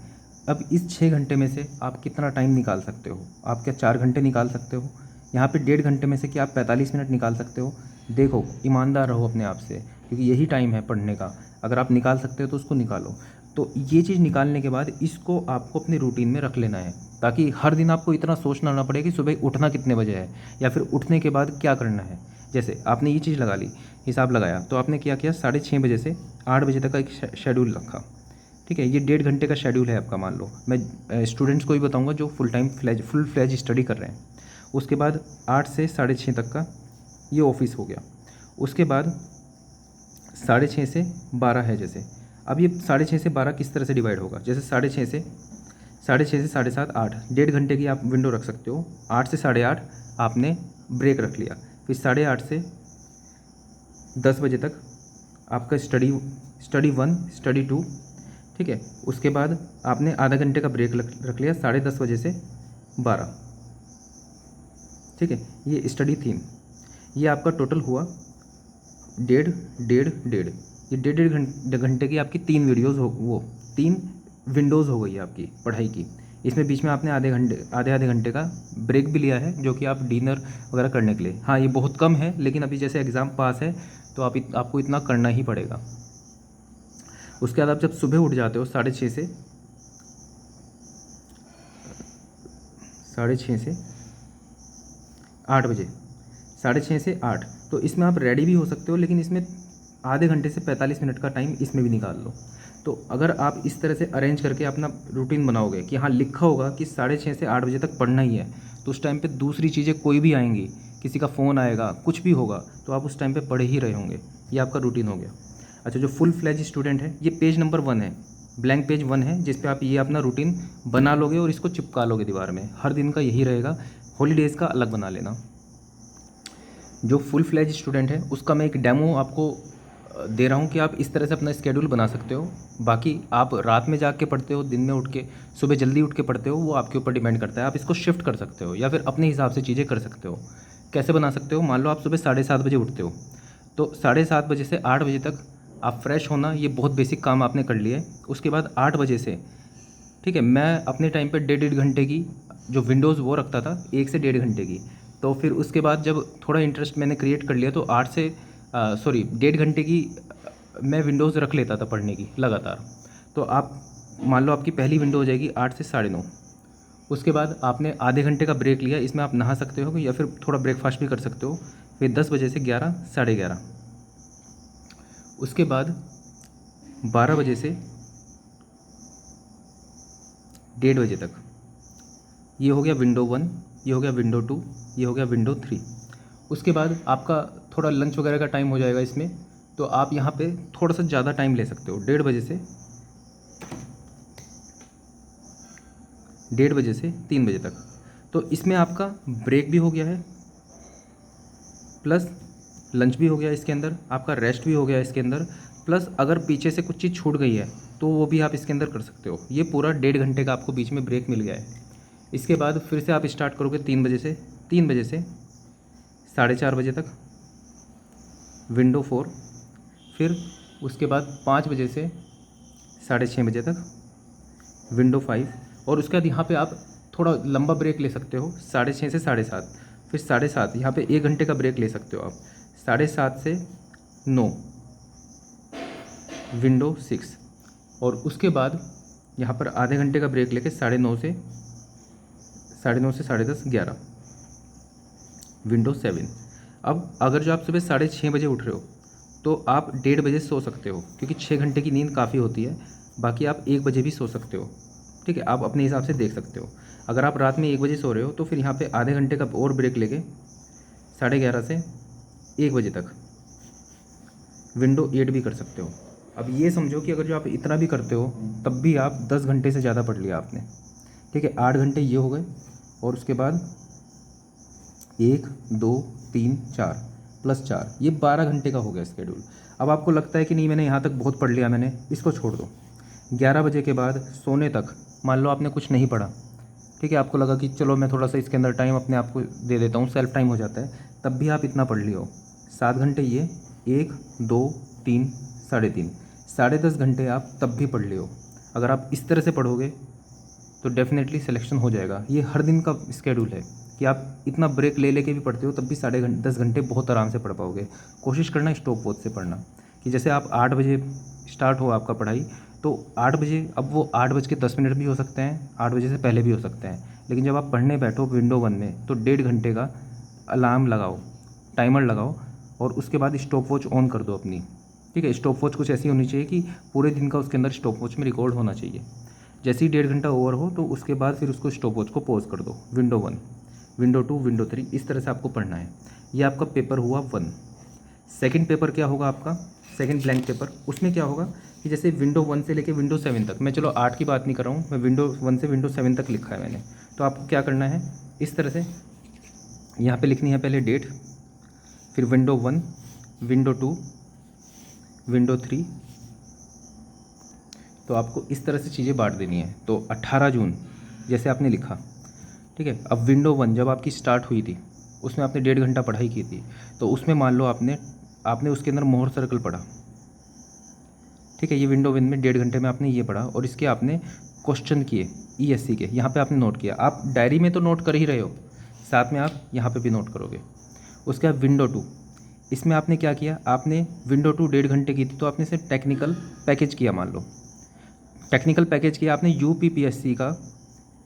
अब इस 6 घंटे में से आप कितना टाइम निकाल सकते हो? आप क्या 4 घंटे निकाल सकते हो? यहाँ पे 1.5 घंटे में से क्या आप 45 मिनट निकाल सकते हो? देखो, ईमानदार रहो अपने आप से, क्योंकि यही टाइम है पढ़ने का। अगर आप निकाल सकते हो तो उसको निकालो। तो ये चीज़ निकालने के बाद इसको आपको अपने रूटीन में रख लेना है, ताकि हर दिन आपको इतना सोचना ना पड़े कि सुबह उठना कितने बजे है या फिर उठने के बाद क्या करना है। जैसे आपने ये चीज़ लगा ली, हिसाब लगाया, तो आपने क्या किया, 6:30 बजे से 8 बजे तक का एक शेड्यूल रखा। ठीक है, ये 1.5 घंटे का शेड्यूल है आपका। मान लो मैं स्टूडेंट्स को ही बताऊंगा जो फुल फ्लैज स्टडी कर रहे हैं। उसके बाद 8 से 6:30 तक का ये ऑफिस हो गया। उसके बाद 6:30 से 12 है। जैसे अब ये 6:30 से 12 किस तरह से डिवाइड होगा, जैसे 6:30 से 7:30 8, 1.5 घंटे की आप विंडो रख सकते हो। 8 से 8:30 आपने ब्रेक रख लिया, फिर 8:30 से 10 बजे तक आपका स्टडी 1 स्टडी 2। ठीक है, उसके बाद आपने आधा घंटे का ब्रेक रख लिया 10:30 बजे से 12। ठीक है, ये स्टडी 3। ये आपका टोटल हुआ 1.5 ये 1.5 घंटे की आपकी 3 वीडियोज़ हो, वो 3 विंडोज़ हो गई है आपकी पढ़ाई की। इसमें बीच में आपने आधे घंटे का ब्रेक भी लिया है, जो कि आप डिनर वगैरह करने के लिए। हाँ, ये बहुत कम है, लेकिन अभी जैसे एग्ज़ाम पास है तो आपको इतना करना ही पड़ेगा। उसके बाद आप जब सुबह उठ जाते हो 6:30 से 8 बजे, 6:30 से 8, तो इसमें आप रेडी भी हो सकते हो, लेकिन इसमें आधे घंटे से 45 मिनट का टाइम इसमें भी निकाल लो। तो अगर आप इस तरह से अरेंज करके अपना रूटीन बनाओगे कि हाँ लिखा होगा कि 6:30 से 8 बजे तक पढ़ना ही है, तो उस टाइम पे दूसरी चीज़ें कोई भी आएंगी, किसी का फ़ोन आएगा, कुछ भी होगा, तो आप उस टाइम पे पढ़े ही रहे होंगे। ये आपका रूटीन हो गया। अच्छा, जो फुल फ्लैज स्टूडेंट है, ये पेज नंबर 1 है, ब्लैंक पेज 1 है, जिस पे आप ये अपना रूटीन बना लोगे और इसको चिपका लोगे दीवार में। हर दिन का यही रहेगा, हॉलीडेज़ का अलग बना लेना। जो फुल फ्लैज स्टूडेंट है उसका मैं एक डेमो आपको दे रहा हूँ कि आप इस तरह से अपना स्केड्यूल बना सकते हो। बाकी आप रात में जाग के पढ़ते हो, दिन में उठ के, सुबह जल्दी उठ के पढ़ते हो, वो आपके ऊपर डिपेंड करता है। आप इसको शिफ्ट कर सकते हो या फिर अपने हिसाब से चीज़ें कर सकते हो। कैसे बना सकते हो? मान लो आप सुबह 7:30 बजे उठते हो, तो 7:30 बजे से 8 बजे तक आप फ्रेश होना, ये बहुत बेसिक काम आपने कर लिया है। उसके बाद 8 बजे से, ठीक है, मैं अपने टाइम पे 1.5 घंटे की जो विंडोज़ वो रखता था, 1 से 1.5 घंटे की। तो फिर उसके बाद जब थोड़ा इंटरेस्ट मैंने क्रिएट कर लिया, तो 1.5 घंटे की मैं विंडोज़ रख लेता था पढ़ने की लगातार। तो आप मान लो आपकी पहली विंडो हो जाएगी 8 से 9:30। उसके बाद आपने आधे घंटे का ब्रेक लिया, इसमें आप नहा सकते हो या फिर थोड़ा ब्रेकफास्ट भी कर सकते हो। फिर 10 बजे से 11 साढ़े 11। उसके बाद 12 बजे से 1:30 बजे तक ये हो गया विंडो 1, ये हो गया विंडो 2, ये हो गया विंडो 3। उसके बाद आपका थोड़ा लंच वगैरह का टाइम हो जाएगा इसमें, तो आप यहाँ पे थोड़ा सा ज़्यादा टाइम ले सकते हो, 1:30 बजे से 3 बजे तक। तो इसमें आपका ब्रेक भी हो गया है, प्लस लंच भी हो गया इसके अंदर, आपका रेस्ट भी हो गया इसके अंदर, प्लस अगर पीछे से कुछ चीज़ छूट गई है तो वो भी आप इसके अंदर कर सकते हो। ये पूरा 1.5 घंटे का आपको बीच में ब्रेक मिल गया है। इसके बाद फिर से आप स्टार्ट करोगे 3 बजे से 4:30 बजे तक विंडो 4। फिर उसके बाद 5 बजे से 6:30 बजे तक विंडो 5। और उसके बाद यहाँ पे आप थोड़ा लंबा ब्रेक ले सकते हो 6:30 से 7:30। फिर 7:30 यहाँ पे 1 घंटे का ब्रेक ले सकते हो आप। 7:30 से 9 विंडो 6। और उसके बाद यहाँ पर आधे घंटे का ब्रेक लेके 9:30 से 10:30 11 विंडो 7। अब अगर जो आप सुबह 6:30 बजे उठ रहे हो तो आप 1:30 बजे सो सकते हो, क्योंकि 6 घंटे की नींद काफ़ी होती है। बाकी आप 1 बजे भी सो सकते हो, ठीक है, आप अपने हिसाब से देख सकते हो। अगर आप रात में 1 बजे सो रहे हो तो फिर यहाँ पे आधे घंटे का और ब्रेक लेके 11:30 से 1 बजे तक विंडो 8 भी कर सकते हो। अब ये समझो कि अगर जो आप इतना भी करते हो तब भी आप 10 घंटे से ज़्यादा पढ़ लिया आपने, ठीक है। 8 घंटे ये हो गए, और उसके बाद 1 2 3 4 प्लस 4, ये 12 घंटे का हो गया स्केड्यूल। अब आपको लगता है कि नहीं मैंने यहाँ तक बहुत पढ़ लिया, मैंने इसको छोड़ दो। 11 बजे के बाद सोने तक मान लो आपने कुछ नहीं पढ़ा, ठीक है, आपको लगा कि चलो मैं थोड़ा सा इसके अंदर टाइम अपने आप को दे देता हूँ, सेल्फ टाइम हो जाता है, तब भी आप इतना पढ़ लियो। 7 घंटे ये, 1 2 3 3.5, 10.5 घंटे आप तब भी पढ़ लियो। अगर आप इस तरह से पढ़ोगे तो डेफिनेटली सिलेक्शन हो जाएगा। ये हर दिन का स्केड्यूल है कि आप इतना ब्रेक ले लेके भी पढ़ते हो तब भी 10.5 घंटे बहुत आराम से पढ़ पाओगे। कोशिश करना स्टॉप वॉच से पढ़ना, कि जैसे आप 8 बजे स्टार्ट हो आपका पढ़ाई, तो 8 बजे, अब वो 8:10 भी हो सकते हैं, 8 बजे से पहले भी हो सकते हैं, लेकिन जब आप पढ़ने बैठो विंडो 1 में तो 1.5 घंटे का अलार्म लगाओ, टाइमर लगाओ, और उसके बाद स्टॉप वॉच ऑन कर दो अपनी, ठीक है। स्टॉप वॉच कुछ ऐसी होनी चाहिए कि पूरे दिन का उसके अंदर स्टॉप वॉच में रिकॉर्ड होना चाहिए। जैसे ही 1.5 घंटा ओवर हो तो उसके बाद फिर उसको स्टॉप वॉच को पॉज कर दो। विंडो 1, विंडो 2, विंडो 3, इस तरह से आपको पढ़ना है। ये आपका पेपर हुआ 1। सेकंड पेपर क्या होगा आपका, सेकंड ब्लैंक पेपर, उसमें क्या होगा कि जैसे विंडो 1 से लेके विंडो 7 तक, मैं चलो 8 की बात नहीं कर रहा हूँ, मैं विंडो 1 से विंडो 7 तक लिखा है मैंने, तो आपको क्या करना है, इस तरह से यहाँ पे लिखनी है पहले डेट, फिर विंडो 1, विंडो 2, विंडो 3, तो आपको इस तरह से चीज़ें बांट देनी है। तो 18 जून जैसे आपने लिखा, ठीक है। अब विंडो 1 जब आपकी स्टार्ट हुई थी उसमें आपने 1.5 घंटा पढ़ाई की थी, तो उसमें मान लो आपने उसके अंदर मोहर सर्कल पढ़ा, ठीक है। ये विंडो 1 में 1.5 घंटे में आपने ये पढ़ा, और इसके आपने क्वेश्चन किए ESC के, यहाँ पे आपने नोट किया। आप डायरी में तो नोट कर ही रहे हो, साथ में आप यहाँ पे भी नोट करोगे। उसके बाद विंडो 2, इसमें आपने क्या किया, आपने विंडो 2 1.5 घंटे की थी, तो आपने सिर्फ टेक्निकल पैकेज किया, मान लो टेक्निकल पैकेज किया आपने UPPSC का,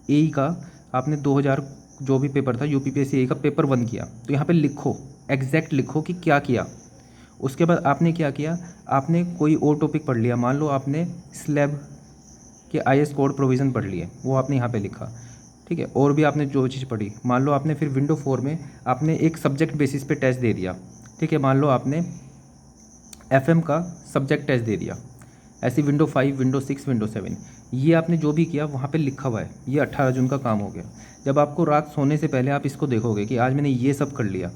AE का, आपने 2000 जो भी पेपर था UPPSC AE का पेपर 1 किया, तो यहाँ पे लिखो, एग्जैक्ट लिखो कि क्या किया। उसके बाद आपने क्या किया, आपने कोई और टॉपिक पढ़ लिया, मान लो आपने स्लैब के IS कोड प्रोविज़न पढ़ लिए, वो आपने यहाँ पे लिखा, ठीक है। और भी आपने जो चीज़ पढ़ी, मान लो आपने फिर विंडो 4 में आपने एक सब्जेक्ट बेसिस पे टेस्ट दे दिया, ठीक है। मान लो आपने FM का सब्जेक्ट टेस्ट दे दिया। ऐसी विंडो 5, विंडो 6, विंडो 7, ये आपने जो भी किया वहाँ पे लिखा हुआ है। ये 18 जून का काम हो गया। जब आपको रात सोने से पहले आप इसको देखोगे कि आज मैंने ये सब कर लिया,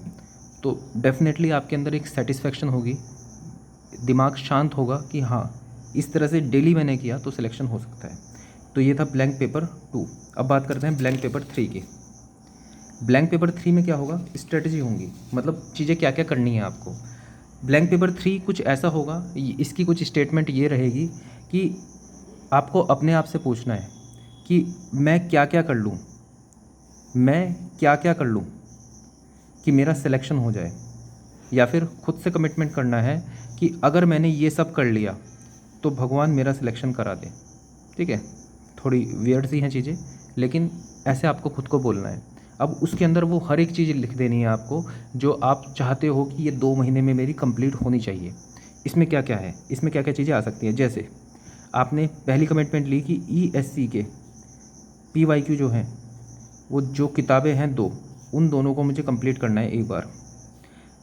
तो डेफिनेटली आपके अंदर एक सेटिस्फेक्शन होगी, दिमाग शांत होगा कि हाँ इस तरह से डेली मैंने किया तो सिलेक्शन हो सकता है। तो ये था ब्लैंक पेपर 2। अब बात करते हैं ब्लैंक पेपर 3 की। ब्लैंक पेपर 3 में क्या होगा, स्ट्रेटजी होंगी, मतलब चीज़ें क्या क्या करनी है आपको। ब्लैंक पेपर 3 कुछ ऐसा होगा, इसकी कुछ स्टेटमेंट ये रहेगी कि आपको अपने आप से पूछना है कि मैं क्या क्या कर लूँ, मैं क्या क्या कर लूँ कि मेरा सिलेक्शन हो जाए, या फिर खुद से कमिटमेंट करना है कि अगर मैंने ये सब कर लिया तो भगवान मेरा सिलेक्शन करा दे, ठीक है। थोड़ी वियर्ड सी हैं चीज़ें, लेकिन ऐसे आपको खुद को बोलना है। अब उसके अंदर वो हर एक चीज़ लिख देनी है आपको जो आप चाहते हो कि ये 2 महीने में मेरी कंप्लीट होनी चाहिए। इसमें क्या क्या है, इसमें क्या क्या चीज़ें आ सकती हैं, जैसे आपने पहली कमिटमेंट ली कि ESC के PYQ जो हैं, वो जो किताबें हैं 2, उन दोनों को मुझे कंप्लीट करना है एक बार।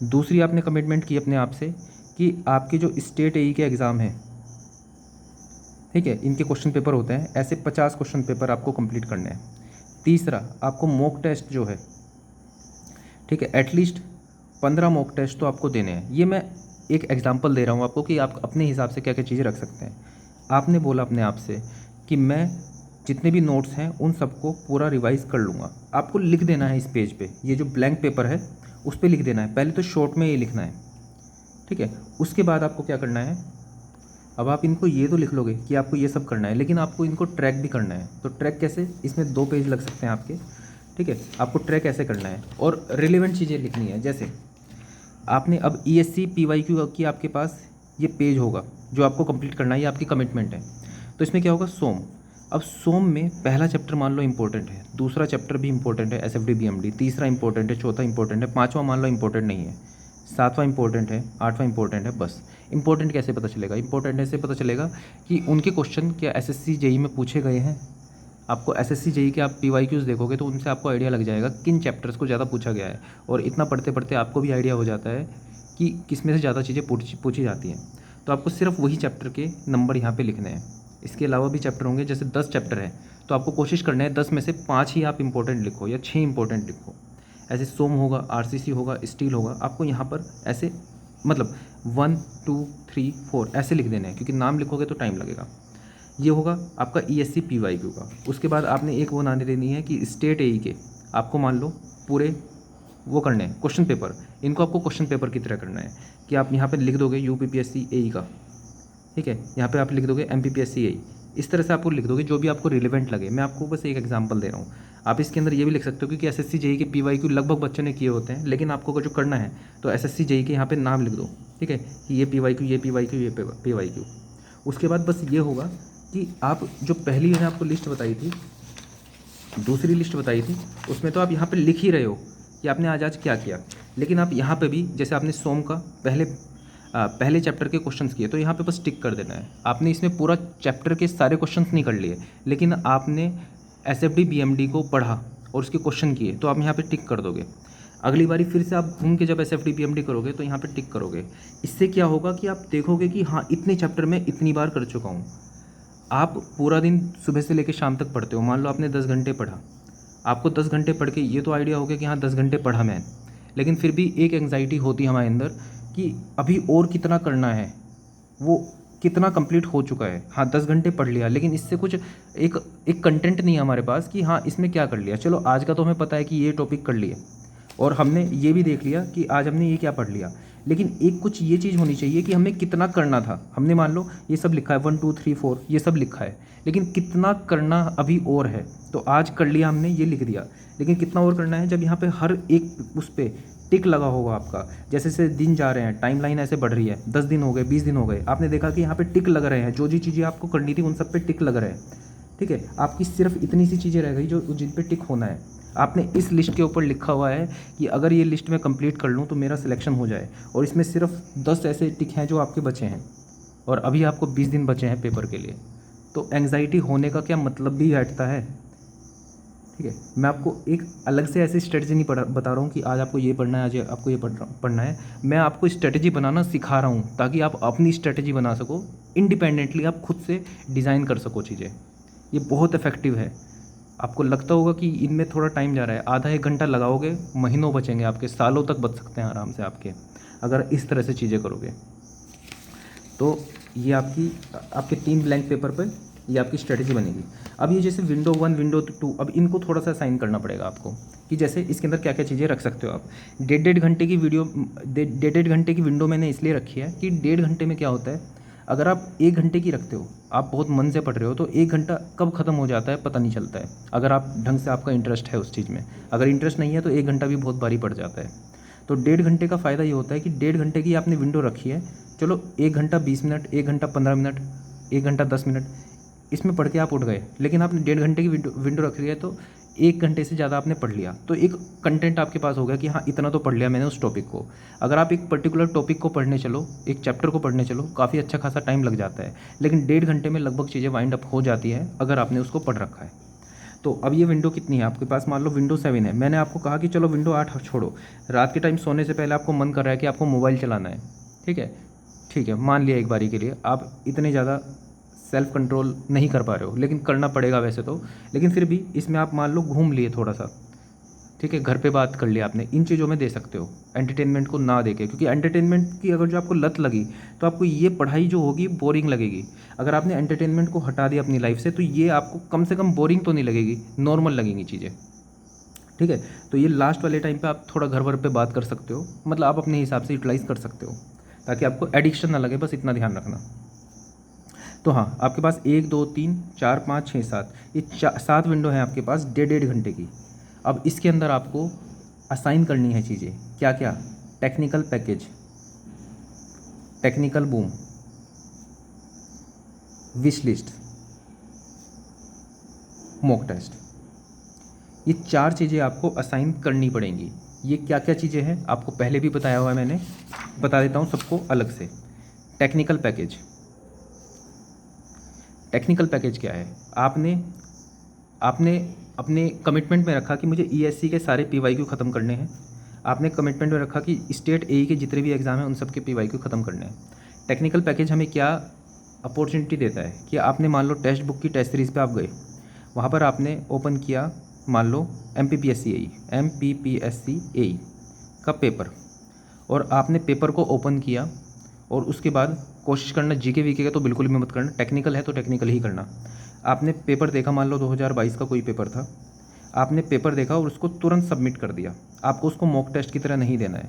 दूसरी आपने कमिटमेंट की अपने आप से कि आपके जो स्टेट AE के एग्ज़ाम हैं, ठीक है, इनके क्वेश्चन पेपर होते हैं, ऐसे 50 क्वेश्चन पेपर आपको कंप्लीट करने हैं। तीसरा, आपको मॉक टेस्ट जो है, ठीक है, एटलीस्ट 15 मॉक टेस्ट तो आपको देने हैं। ये मैं एक एग्जांपल दे रहा हूँ आपको कि आप अपने हिसाब से क्या क्या चीज़ें रख सकते हैं। आपने बोला अपने आप से कि मैं जितने भी नोट्स हैं उन सबको पूरा रिवाइज़ कर लूँगा। आपको लिख देना है इस पेज पे, ये जो ब्लैंक पेपर है उस पर लिख देना है। पहले तो शॉर्ट में ये लिखना है, ठीक है। उसके बाद आपको क्या करना है, अब आप इनको ये तो लिख लोगे कि आपको ये सब करना है, लेकिन आपको इनको ट्रैक भी करना है। तो ट्रैक कैसे, इसमें 2 पेज लग सकते हैं आपके, ठीक है। आपको ट्रैक ऐसे करना है और रिलेवेंट चीज़ें लिखनी है। जैसे आपने अब ESC PYQ की आपके पास ये पेज होगा जो आपको कंप्लीट करना है, ये आपकी कमिटमेंट है। तो इसमें क्या होगा, सोम। अब सोम में पहला चैप्टर मान लो इंपॉर्टेंट है, दूसरा चैप्टर भी इंपॉर्टेंट है SFD BMD, तीसरा इंपॉर्टेंट है, चौथा इंपॉर्टेंट है, पाँचवां मान लो इंपॉर्टेंट नहीं है, सातवां इंपॉर्टेंट है, आठवां इंपॉर्टेंट है। बस इंपॉर्टेंट कैसे पता चलेगा, इंपॉर्टेंट ऐसे पता चलेगा कि उनके क्वेश्चन क्या SSC JEE में पूछे गए हैं। आपको SSC JEE के आप PYQs देखोगे तो उनसे आपको आइडिया लग जाएगा किन चैप्टर्स को ज़्यादा पूछा गया है, और इतना पढ़ते पढ़ते आपको भी आइडिया हो जाता है कि किस में से ज़्यादा चीज़ें पूछी जाती हैं। तो आपको सिर्फ वही चैप्टर के नंबर यहाँ पे लिखने हैं। इसके अलावा भी चैप्टर होंगे, जैसे 10 चैप्टर है तो आपको कोशिश करना है 10 में से 5 ही आप इंपॉर्टेंट लिखो या 6 इंपॉर्टेंट लिखो। ऐसे सोम होगा, आरसीसी होगा, स्टील होगा, आपको यहाँ पर ऐसे मतलब 1 2 3 4 ऐसे लिख देना है, क्योंकि नाम लिखोगे तो टाइम लगेगा। ये होगा आपका ईएससी पीवाईक्यू का। उसके बाद आपने एक वो बनाने देनी है कि स्टेट एई के आपको मान लो पूरे वो करने हैं क्वेश्चन पेपर, इनको आपको क्वेश्चन पेपर की तरह करना है कि आप यहाँ पे लिख दोगे यूपीपीएससी एई का, ठीक है, यहाँ पे आप लिख दोगे एमपीपीएससी एई, इस तरह से आपको लिख दोगे जो भी आपको रिलेवेंट लगे। मैं आपको बस एक एग्जांपल दे रहा हूँ। आप इसके अंदर ये भी लिख सकते हो क्योंकि एसएससी जेई के पीवाईक्यू लगभग बच्चों ने किए होते हैं, लेकिन आपको अगर जो करना है तो एसएससी जेई के यहाँ पे नाम लिख दो, ठीक है, कि ये पीवाईक्यू, ये पीवाईक्यू, ये पीवाईक्यू। उसके बाद बस ये होगा कि आप जो पहली मैंने आपको लिस्ट बताई थी, दूसरी लिस्ट बताई थी, उसमें तो आप यहाँ पे लिख ही रहे हो कि आपने आज क्या किया, लेकिन आप यहाँ पे भी जैसे आपने सोम का पहले चैप्टर के क्वेश्चंस किए तो यहाँ पे बस टिक कर देना है। आपने इसमें पूरा चैप्टर के सारे क्वेश्चंस नहीं कर लिए, लेकिन आपने एसएफडी बीएमडी को पढ़ा और उसके क्वेश्चन किए तो आप यहाँ पे टिक कर दोगे। अगली बारी फिर से आप घूम के जब एसएफडी बीएमडी करोगे तो यहाँ पे टिक करोगे। इससे क्या होगा कि आप देखोगे कि हाँ इतने चैप्टर में इतनी बार कर चुका हूँ। आप पूरा दिन सुबह से लेकर शाम तक पढ़ते हो, मान लो आपने 10 घंटे पढ़ा, आपको 10 घंटे पढ़ के ये तो आइडिया हो गया कि हाँ 10 घंटे पढ़ा मैं, लेकिन फिर भी एक एंग्जाइटी होती है हमारे अंदर कि अभी और कितना करना है, वो कितना कंप्लीट हो चुका है। हाँ 10 घंटे पढ़ लिया, लेकिन इससे कुछ एक कंटेंट नहीं है हमारे पास कि हाँ इसमें क्या कर लिया। चलो आज का तो हमें पता है कि ये टॉपिक कर लिए और हमने ये भी देख लिया कि आज हमने ये क्या पढ़ लिया, लेकिन एक कुछ ये चीज़ होनी चाहिए कि हमें कितना करना था। हमने मान लो ये सब लिखा है 1 2 3 4 ये सब लिखा है, लेकिन कितना करना अभी और है। तो आज कर लिया हमने, ये लिख दिया, लेकिन कितना और करना है। जब यहाँ पे हर एक उस पर टिक लगा होगा आपका, जैसे जैसे दिन जा रहे हैं, टाइमलाइन ऐसे बढ़ रही है, 10 दिन हो गए, 20 दिन हो गए, आपने देखा कि यहाँ पे टिक लग रहे हैं, जो जो चीज़ें आपको करनी थी उन सब पे टिक लग रहे हैं, ठीक है। आपकी सिर्फ इतनी सी चीज़ें रह गई जो जिन पे टिक होना है। आपने इस लिस्ट के ऊपर लिखा हुआ है कि अगर ये लिस्ट में कंप्लीट कर लूँ तो मेरा सिलेक्शन हो जाए, और इसमें सिर्फ 10 ऐसे टिक हैं जो आपके बचे हैं, और अभी आपको 20 दिन बचे हैं पेपर के लिए। तो एंग्जाइटी होने का क्या मतलब भी बैठता है, ठीक है। मैं आपको एक अलग से ऐसी स्ट्रेटजी नहीं बता रहा हूँ कि आज आपको ये पढ़ना है, आज आपको ये पढ़ना है। मैं आपको स्ट्रेटजी बनाना सिखा रहा हूँ ताकि आप अपनी स्ट्रेटजी बना सको, इंडिपेंडेंटली आप खुद से डिज़ाइन कर सको चीज़ें। ये बहुत इफेक्टिव है। आपको लगता होगा कि इनमें थोड़ा टाइम जा रहा है, आधा एक घंटा लगाओगे, महीनों बचेंगे आपके, सालों तक बच सकते हैं आराम से आपके, अगर इस तरह से चीज़ें करोगे। तो ये आपके 3 ब्लैंक पेपर पर ये आपकी स्ट्रेटजी बनेगी। अब ये जैसे विंडो 1 विंडो 2, अब इनको थोड़ा सा साइन करना पड़ेगा आपको कि जैसे इसके अंदर क्या क्या चीज़ें रख सकते हो आप। 1.5 घंटे की वीडियो, 1.5 घंटे की विंडो मैंने इसलिए रखी है कि 1.5 घंटे में क्या होता है, अगर आप 1 घंटे की रखते हो, आप बहुत मन से पढ़ रहे हो, तो 1 घंटा कब ख़त्म हो जाता है पता नहीं चलता है, अगर आप ढंग से आपका इंटरेस्ट है उस चीज़ में। अगर इंटरेस्ट नहीं है तो 1 घंटा भी बहुत भारी पड़ जाता है। तो 1.5 घंटे का फ़ायदा ये होता है कि 1.5 घंटे की आपने विंडो रखी है, चलो 1 घंटा 20 मिनट, 1 घंटा 15 मिनट, 1 घंटा 10 मिनट, इसमें पढ़ के आप उठ गए, लेकिन आपने 1.5 घंटे की विंडो रख ली है तो 1 घंटे से ज़्यादा आपने पढ़ लिया, तो एक कंटेंट आपके पास हो गया कि हाँ इतना तो पढ़ लिया मैंने उस टॉपिक को। अगर आप एक पर्टिकुलर टॉपिक को पढ़ने चलो, एक चैप्टर को पढ़ने चलो, काफ़ी अच्छा खासा टाइम लग जाता है, लेकिन 1.5 घंटे में लगभग चीज़ें वाइंड अप हो जाती है अगर आपने उसको पढ़ रखा है। तो अब ये विंडो कितनी है आपके पास, मान लो विंडो 7 है। मैंने आपको कहा कि चलो विंडो 8 छोड़ो, रात के टाइम सोने से पहले आपको मन कर रहा है कि आपको मोबाइल चलाना है, ठीक है, मान लिया एक बारी के लिए आप इतने ज़्यादा सेल्फ कंट्रोल नहीं कर पा रहे हो, लेकिन करना पड़ेगा वैसे तो, लेकिन फिर भी इसमें आप मान लो घूम लिए थोड़ा सा, ठीक है, घर पे बात कर लिया आपने, इन चीज़ों में दे सकते हो, एंटरटेनमेंट को ना देके, क्योंकि एंटरटेनमेंट की अगर जो आपको लत लगी तो आपको ये पढ़ाई जो होगी बोरिंग लगेगी। अगर आपने एंटरटेनमेंट को हटा दिया अपनी लाइफ से तो ये आपको कम से कम बोरिंग तो नहीं लगेगी, नॉर्मल लगेंगी चीज़ें, ठीक है। तो ये लास्ट वाले टाइम पे आप थोड़ा घर वर पे बात कर सकते हो, मतलब आप अपने हिसाब से यूटिलाइज़ कर सकते हो ताकि आपको एडिक्शन ना लगे, बस इतना ध्यान रखना। तो हाँ, आपके पास 1 2 3 4 5 6 7 ये 7 विंडो है आपके पास 1.5 घंटे की। अब इसके अंदर आपको असाइन करनी है चीज़ें, क्या क्या, technical package, technical boom, wish list, mock test, ये 4 चीज़ें आपको असाइन करनी पड़ेंगी। ये क्या क्या चीज़ें हैं आपको पहले भी बताया हुआ है मैंने, बता देता हूँ सबको अलग से। टेक्निकल पैकेज, टेक्निकल पैकेज क्या है, आपने अपने कमिटमेंट में रखा कि मुझे ईएससी के सारे पीवाईक्यू ख़त्म करने हैं। आपने कमिटमेंट में रखा कि स्टेट एई के जितने भी एग्ज़ाम हैं उन सब के पीवाईक्यू ख़त्म करने हैं। टेक्निकल पैकेज हमें क्या अपॉर्चुनिटी देता है कि आपने मान लो टेक्स्ट बुक की टेस्ट सीरीज़ पे आप गए, वहाँ पर आपने ओपन किया मान लो MPPSC AE का पेपर, और आपने पेपर को ओपन किया और उसके बाद कोशिश करना जीके वीके का तो बिल्कुल भी मत करना, टेक्निकल है तो टेक्निकल ही करना। आपने पेपर देखा, मान लो 2022 का कोई पेपर था, आपने पेपर देखा और उसको तुरंत सबमिट कर दिया। आपको उसको मॉक टेस्ट की तरह नहीं देना है,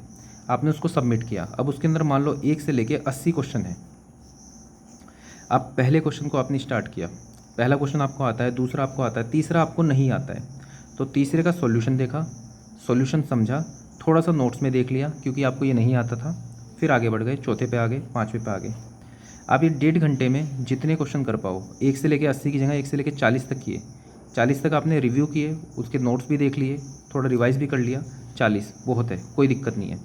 आपने उसको सबमिट किया। अब उसके अंदर मान लो 1 से लेके 80 क्वेश्चन है। आप पहले क्वेश्चन को आपने स्टार्ट किया, पहला क्वेश्चन आपको आता है, दूसरा आपको आता है, तीसरा आपको नहीं आता है, तो तीसरे का सॉल्यूशन देखा, सॉल्यूशन समझा, थोड़ा सा नोट्स में देख लिया क्योंकि आपको ये नहीं आता था, फिर आगे बढ़ गए, चौथे पे आ गए, पाँचवें पे आ गए। आप ये 1.5 घंटे में जितने क्वेश्चन कर पाओ, 1 से लेके 80 की जगह 1 से लेके 40 तक किए, 40 तक आपने रिव्यू किए, उसके नोट्स भी देख लिए, थोड़ा रिवाइज भी कर लिया, 40 बहुत है, कोई दिक्कत नहीं है।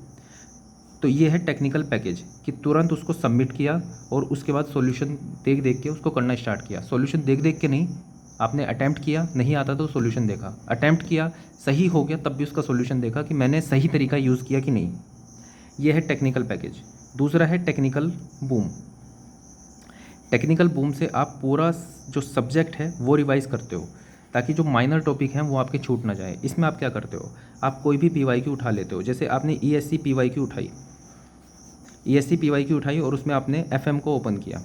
तो ये है टेक्निकल पैकेज कि तुरंत उसको सबमिट किया और उसके बाद सॉल्यूशन देख देख के उसको करना स्टार्ट किया। सॉल्यूशन देख देख के नहीं, आपने अटैम्प्ट किया, नहीं आता तो सॉल्यूशन देखा, अटैम्प्ट किया, सही हो गया तब भी उसका सॉल्यूशन देखा कि मैंने सही तरीका यूज़ किया कि नहीं। ये है टेक्निकल पैकेज। दूसरा है टेक्निकल बूम। टेक्निकल बूम से आप पूरा जो सब्जेक्ट है वो रिवाइज करते हो ताकि जो माइनर टॉपिक हैं वो आपके छूट ना जाए। इसमें आप क्या करते हो, आप कोई भी PYQ उठा लेते हो। जैसे आपने ESC PYQ उठाई, ESC PYQ उठाई और उसमें आपने FM को ओपन किया,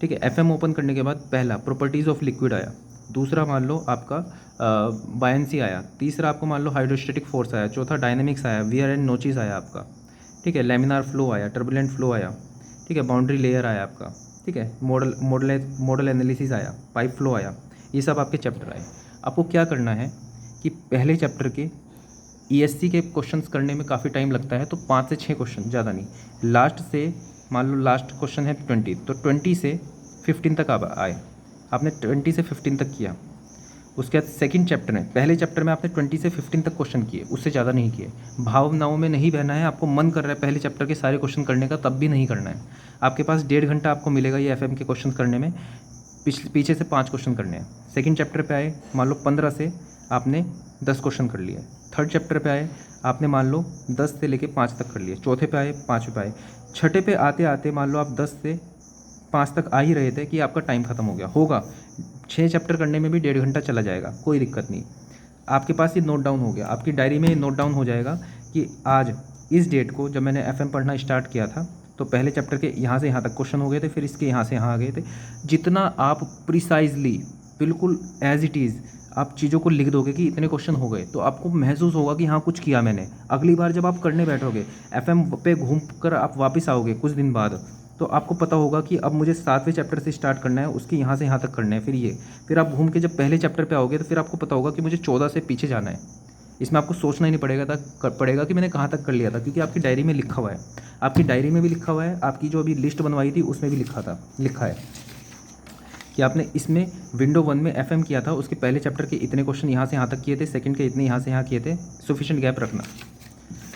ठीक है। FM ओपन करने के बाद पहला प्रॉपर्टीज़ ऑफ लिक्विड आया, दूसरा मान लो आपका बायंसी आया, तीसरा आपको मान लो हाइड्रोस्टैटिक फोर्स आया, चौथा डायनेमिक्स आया, वियर एंड नोचिस आया आपका, ठीक है। लेमिनार फ्लो आया, टर्बुलेंट फ्लो आया, ठीक है। बाउंड्री लेयर आया आपका, ठीक है। मॉडल एनालिसिस आया, पाइप फ्लो आया, ये सब आपके चैप्टर आए। आपको क्या करना है कि पहले चैप्टर के ESC के क्वेश्चंस करने में काफ़ी टाइम लगता है, तो 5 से 6 क्वेश्चन, ज़्यादा नहीं। लास्ट से मान लो लास्ट क्वेश्चन है 20, तो 20 से 15 तक आप आए, आपने 20 से 15 तक किया। उसके बाद सेकंड चैप्टर में, पहले चैप्टर में आपने 20 से 15 तक क्वेश्चन किए, उससे ज़्यादा नहीं किए। भावनाओं में नहीं बहना है, आपको मन कर रहा है पहले चैप्टर के सारे क्वेश्चन करने का, तब भी नहीं करना है। आपके पास 1.5 घंटा आपको मिलेगा ये FM के क्वेश्चन करने में, पीछे से 5 क्वेश्चन करने हैं। सेकंड चैप्टर पे आए, मान लो 15 से आपने 10 क्वेश्चन कर लिए। थर्ड चैप्टर पे आए, आपने मान लो 10 से लेके 5 तक कर लिए। चौथे पे आए, 5वें पे आए, छठे पे आते आते मान लो आप 10 से 5 तक आ ही रहे थे कि आपका टाइम ख़त्म हो गया होगा। 6 चैप्टर करने में भी 1.5 घंटा चला जाएगा, कोई दिक्कत नहीं। आपके पास ये नोट डाउन हो गया, आपकी डायरी में नोट डाउन हो जाएगा कि आज इस डेट को जब मैंने FM पढ़ना स्टार्ट किया था तो पहले चैप्टर के यहाँ से यहाँ तक क्वेश्चन हो गए थे, फिर इसके यहाँ से यहाँ आ गए थे। जितना आप प्रिसाइजली बिल्कुल एज इट इज़ आप चीज़ों को लिख दोगे कि इतने क्वेश्चन हो गए, तो आपको महसूस होगा कि हाँ कुछ किया मैंने। अगली बार जब आप करने बैठोगे, FM पे घूम कर आप वापस आओगे कुछ दिन बाद, तो आपको पता होगा कि अब मुझे 7वें चैप्टर से स्टार्ट करना है, उसके यहाँ से यहाँ तक करना है, फिर आप घूम के जब पहले चैप्टर पे आओगे तो फिर आपको पता होगा कि मुझे 14 से पीछे जाना है। इसमें आपको सोचना ही नहीं पड़ेगा कि मैंने कहाँ तक कर लिया था, क्योंकि आपकी डायरी में लिखा हुआ है। आपकी डायरी में भी लिखा हुआ है, आपकी जो अभी लिस्ट बनवाई थी उसमें भी लिखा है कि आपने इसमें विंडो 1 में FM किया था, उसके पहले चैप्टर के इतने क्वेश्चन यहाँ से यहाँ तक किए थे, सेकंड के इतने यहाँ से यहाँ किए थे। सफिशिएंट गैप रखना,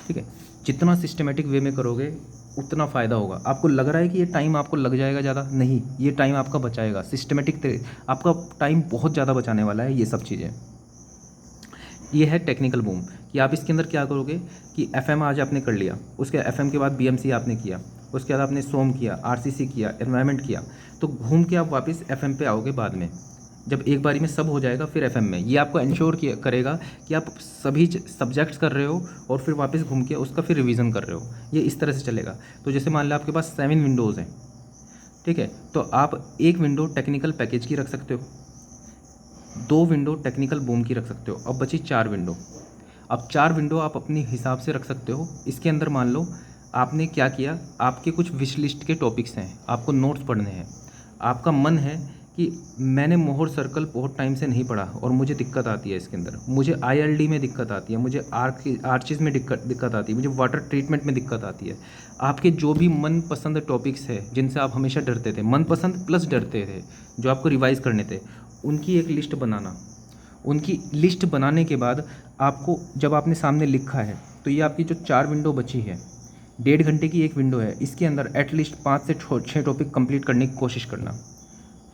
ठीक है। जितना सिस्टमेटिक वे में करोगे उतना फ़ायदा होगा। आपको लग रहा है कि ये टाइम आपको लग जाएगा ज़्यादा, नहीं, ये टाइम आपका बचाएगा। सिस्टमेटिक आपका टाइम बहुत ज़्यादा बचाने वाला है ये सब चीज़ें। ये है टेक्निकल बूम कि आप इसके अंदर क्या करोगे कि FM आज आपने कर लिया, उसके FM के बाद BMC आपने किया, उसके बाद आपने सोम किया, RCC किया, एनवायरनमेंट किया, तो घूम के आप वापस FM पे आओगे बाद में, जब एक बारी में सब हो जाएगा फिर FM में। ये आपको इंश्योर करेगा कि आप सभी सब्जेक्ट्स कर रहे हो और फिर वापस घूम के उसका फिर रिवीजन कर रहे हो। ये इस तरह से चलेगा। तो जैसे मान लो आपके पास 7 विंडोज़ हैं, ठीक है, तो आप एक विंडो टेक्निकल पैकेज की रख सकते हो, 2 विंडो टेक्निकल बूम की रख सकते हो, अब बची 4 विंडो। अब 4 विंडो आप अपनी हिसाब से रख सकते हो। इसके अंदर मान लो आपने क्या किया, आपके कुछ विश लिस्ट के टॉपिक्स हैं, आपको नोट्स पढ़ने हैं, आपका मन है कि मैंने मोहर सर्कल बहुत टाइम से नहीं पढ़ा और मुझे दिक्कत आती है इसके अंदर, मुझे ILD में दिक्कत आती है, मुझे आर्चिस में दिक्कत आती है, मुझे वाटर ट्रीटमेंट में दिक्कत आती है। आपके जो भी मनपसंद टॉपिक्स है जिनसे आप हमेशा डरते थे, मनपसंद प्लस डरते थे, जो आपको रिवाइज़ करने थे, उनकी एक लिस्ट बनाना। उनकी लिस्ट बनाने के बाद आपको जब आपने सामने लिखा है, तो ये आपकी जो 4 विंडो बची है, 1.5 घंटे की एक विंडो है, इसके अंदर एटलीस्ट 5 से 6 टॉपिक कंप्लीट करने की कोशिश करना,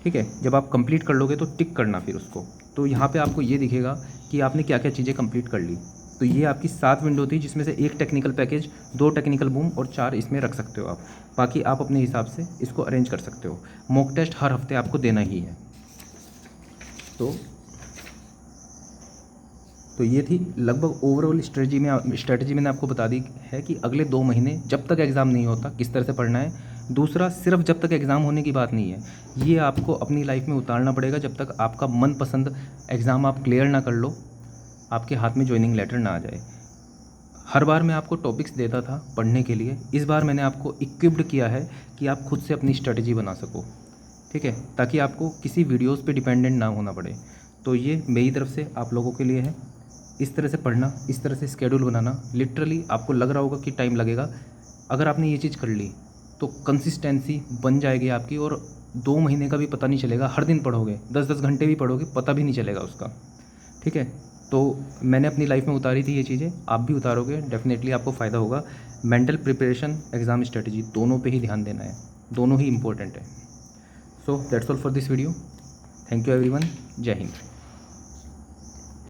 ठीक है। जब आप कंप्लीट कर लोगे तो टिक करना फिर उसको, तो यहाँ पे आपको ये दिखेगा कि आपने क्या क्या चीज़ें कंप्लीट कर ली। तो ये आपकी 7 विंडो थी, जिसमें से 1 टेक्निकल पैकेज, 2 टेक्निकल बूम और 4 इसमें रख सकते हो आप। बाकी आप अपने हिसाब से इसको अरेंज कर सकते हो। मॉक टेस्ट हर हफ्ते आपको देना ही है। तो ये थी लगभग ओवरऑल स्ट्रेटजी मैंने आपको बता दी है कि अगले 2 महीने जब तक एग्ज़ाम नहीं होता किस तरह से पढ़ना है। दूसरा, सिर्फ जब तक एग्ज़ाम होने की बात नहीं है, ये आपको अपनी लाइफ में उतारना पड़ेगा जब तक आपका मनपसंद एग्ज़ाम आप क्लियर ना कर लो, आपके हाथ में ज्वाइनिंग लेटर ना आ जाए। हर बार मैं आपको टॉपिक्स देता था पढ़ने के लिए, इस बार मैंने आपको इक्विप्ड किया है कि आप खुद से अपनी स्ट्रेटजी बना सको, ठीक है, ताकि आपको किसी वीडियोस पे डिपेंडेंट ना होना पड़े। तो ये मेरी तरफ से आप लोगों के लिए है। इस तरह से पढ़ना, इस तरह से स्केड्यूल बनाना, लिटरली आपको लग रहा होगा कि टाइम लगेगा, अगर आपने ये चीज़ कर ली तो कंसिस्टेंसी बन जाएगी आपकी, और 2 महीने का भी पता नहीं चलेगा। हर दिन पढ़ोगे, 10-10 घंटे भी पढ़ोगे, पता भी नहीं चलेगा उसका, ठीक है। तो मैंने अपनी लाइफ में उतारी थी ये चीज़ें, आप भी उतारोगे, डेफिनेटली आपको फ़ायदा होगा। मेंटल प्रिपरेशन, एग्ज़ाम स्ट्रेटजी, दोनों पे ही ध्यान देना है, दोनों ही इंपॉर्टेंट है। So that's all for this video. Thank you everyone. जय हिंद।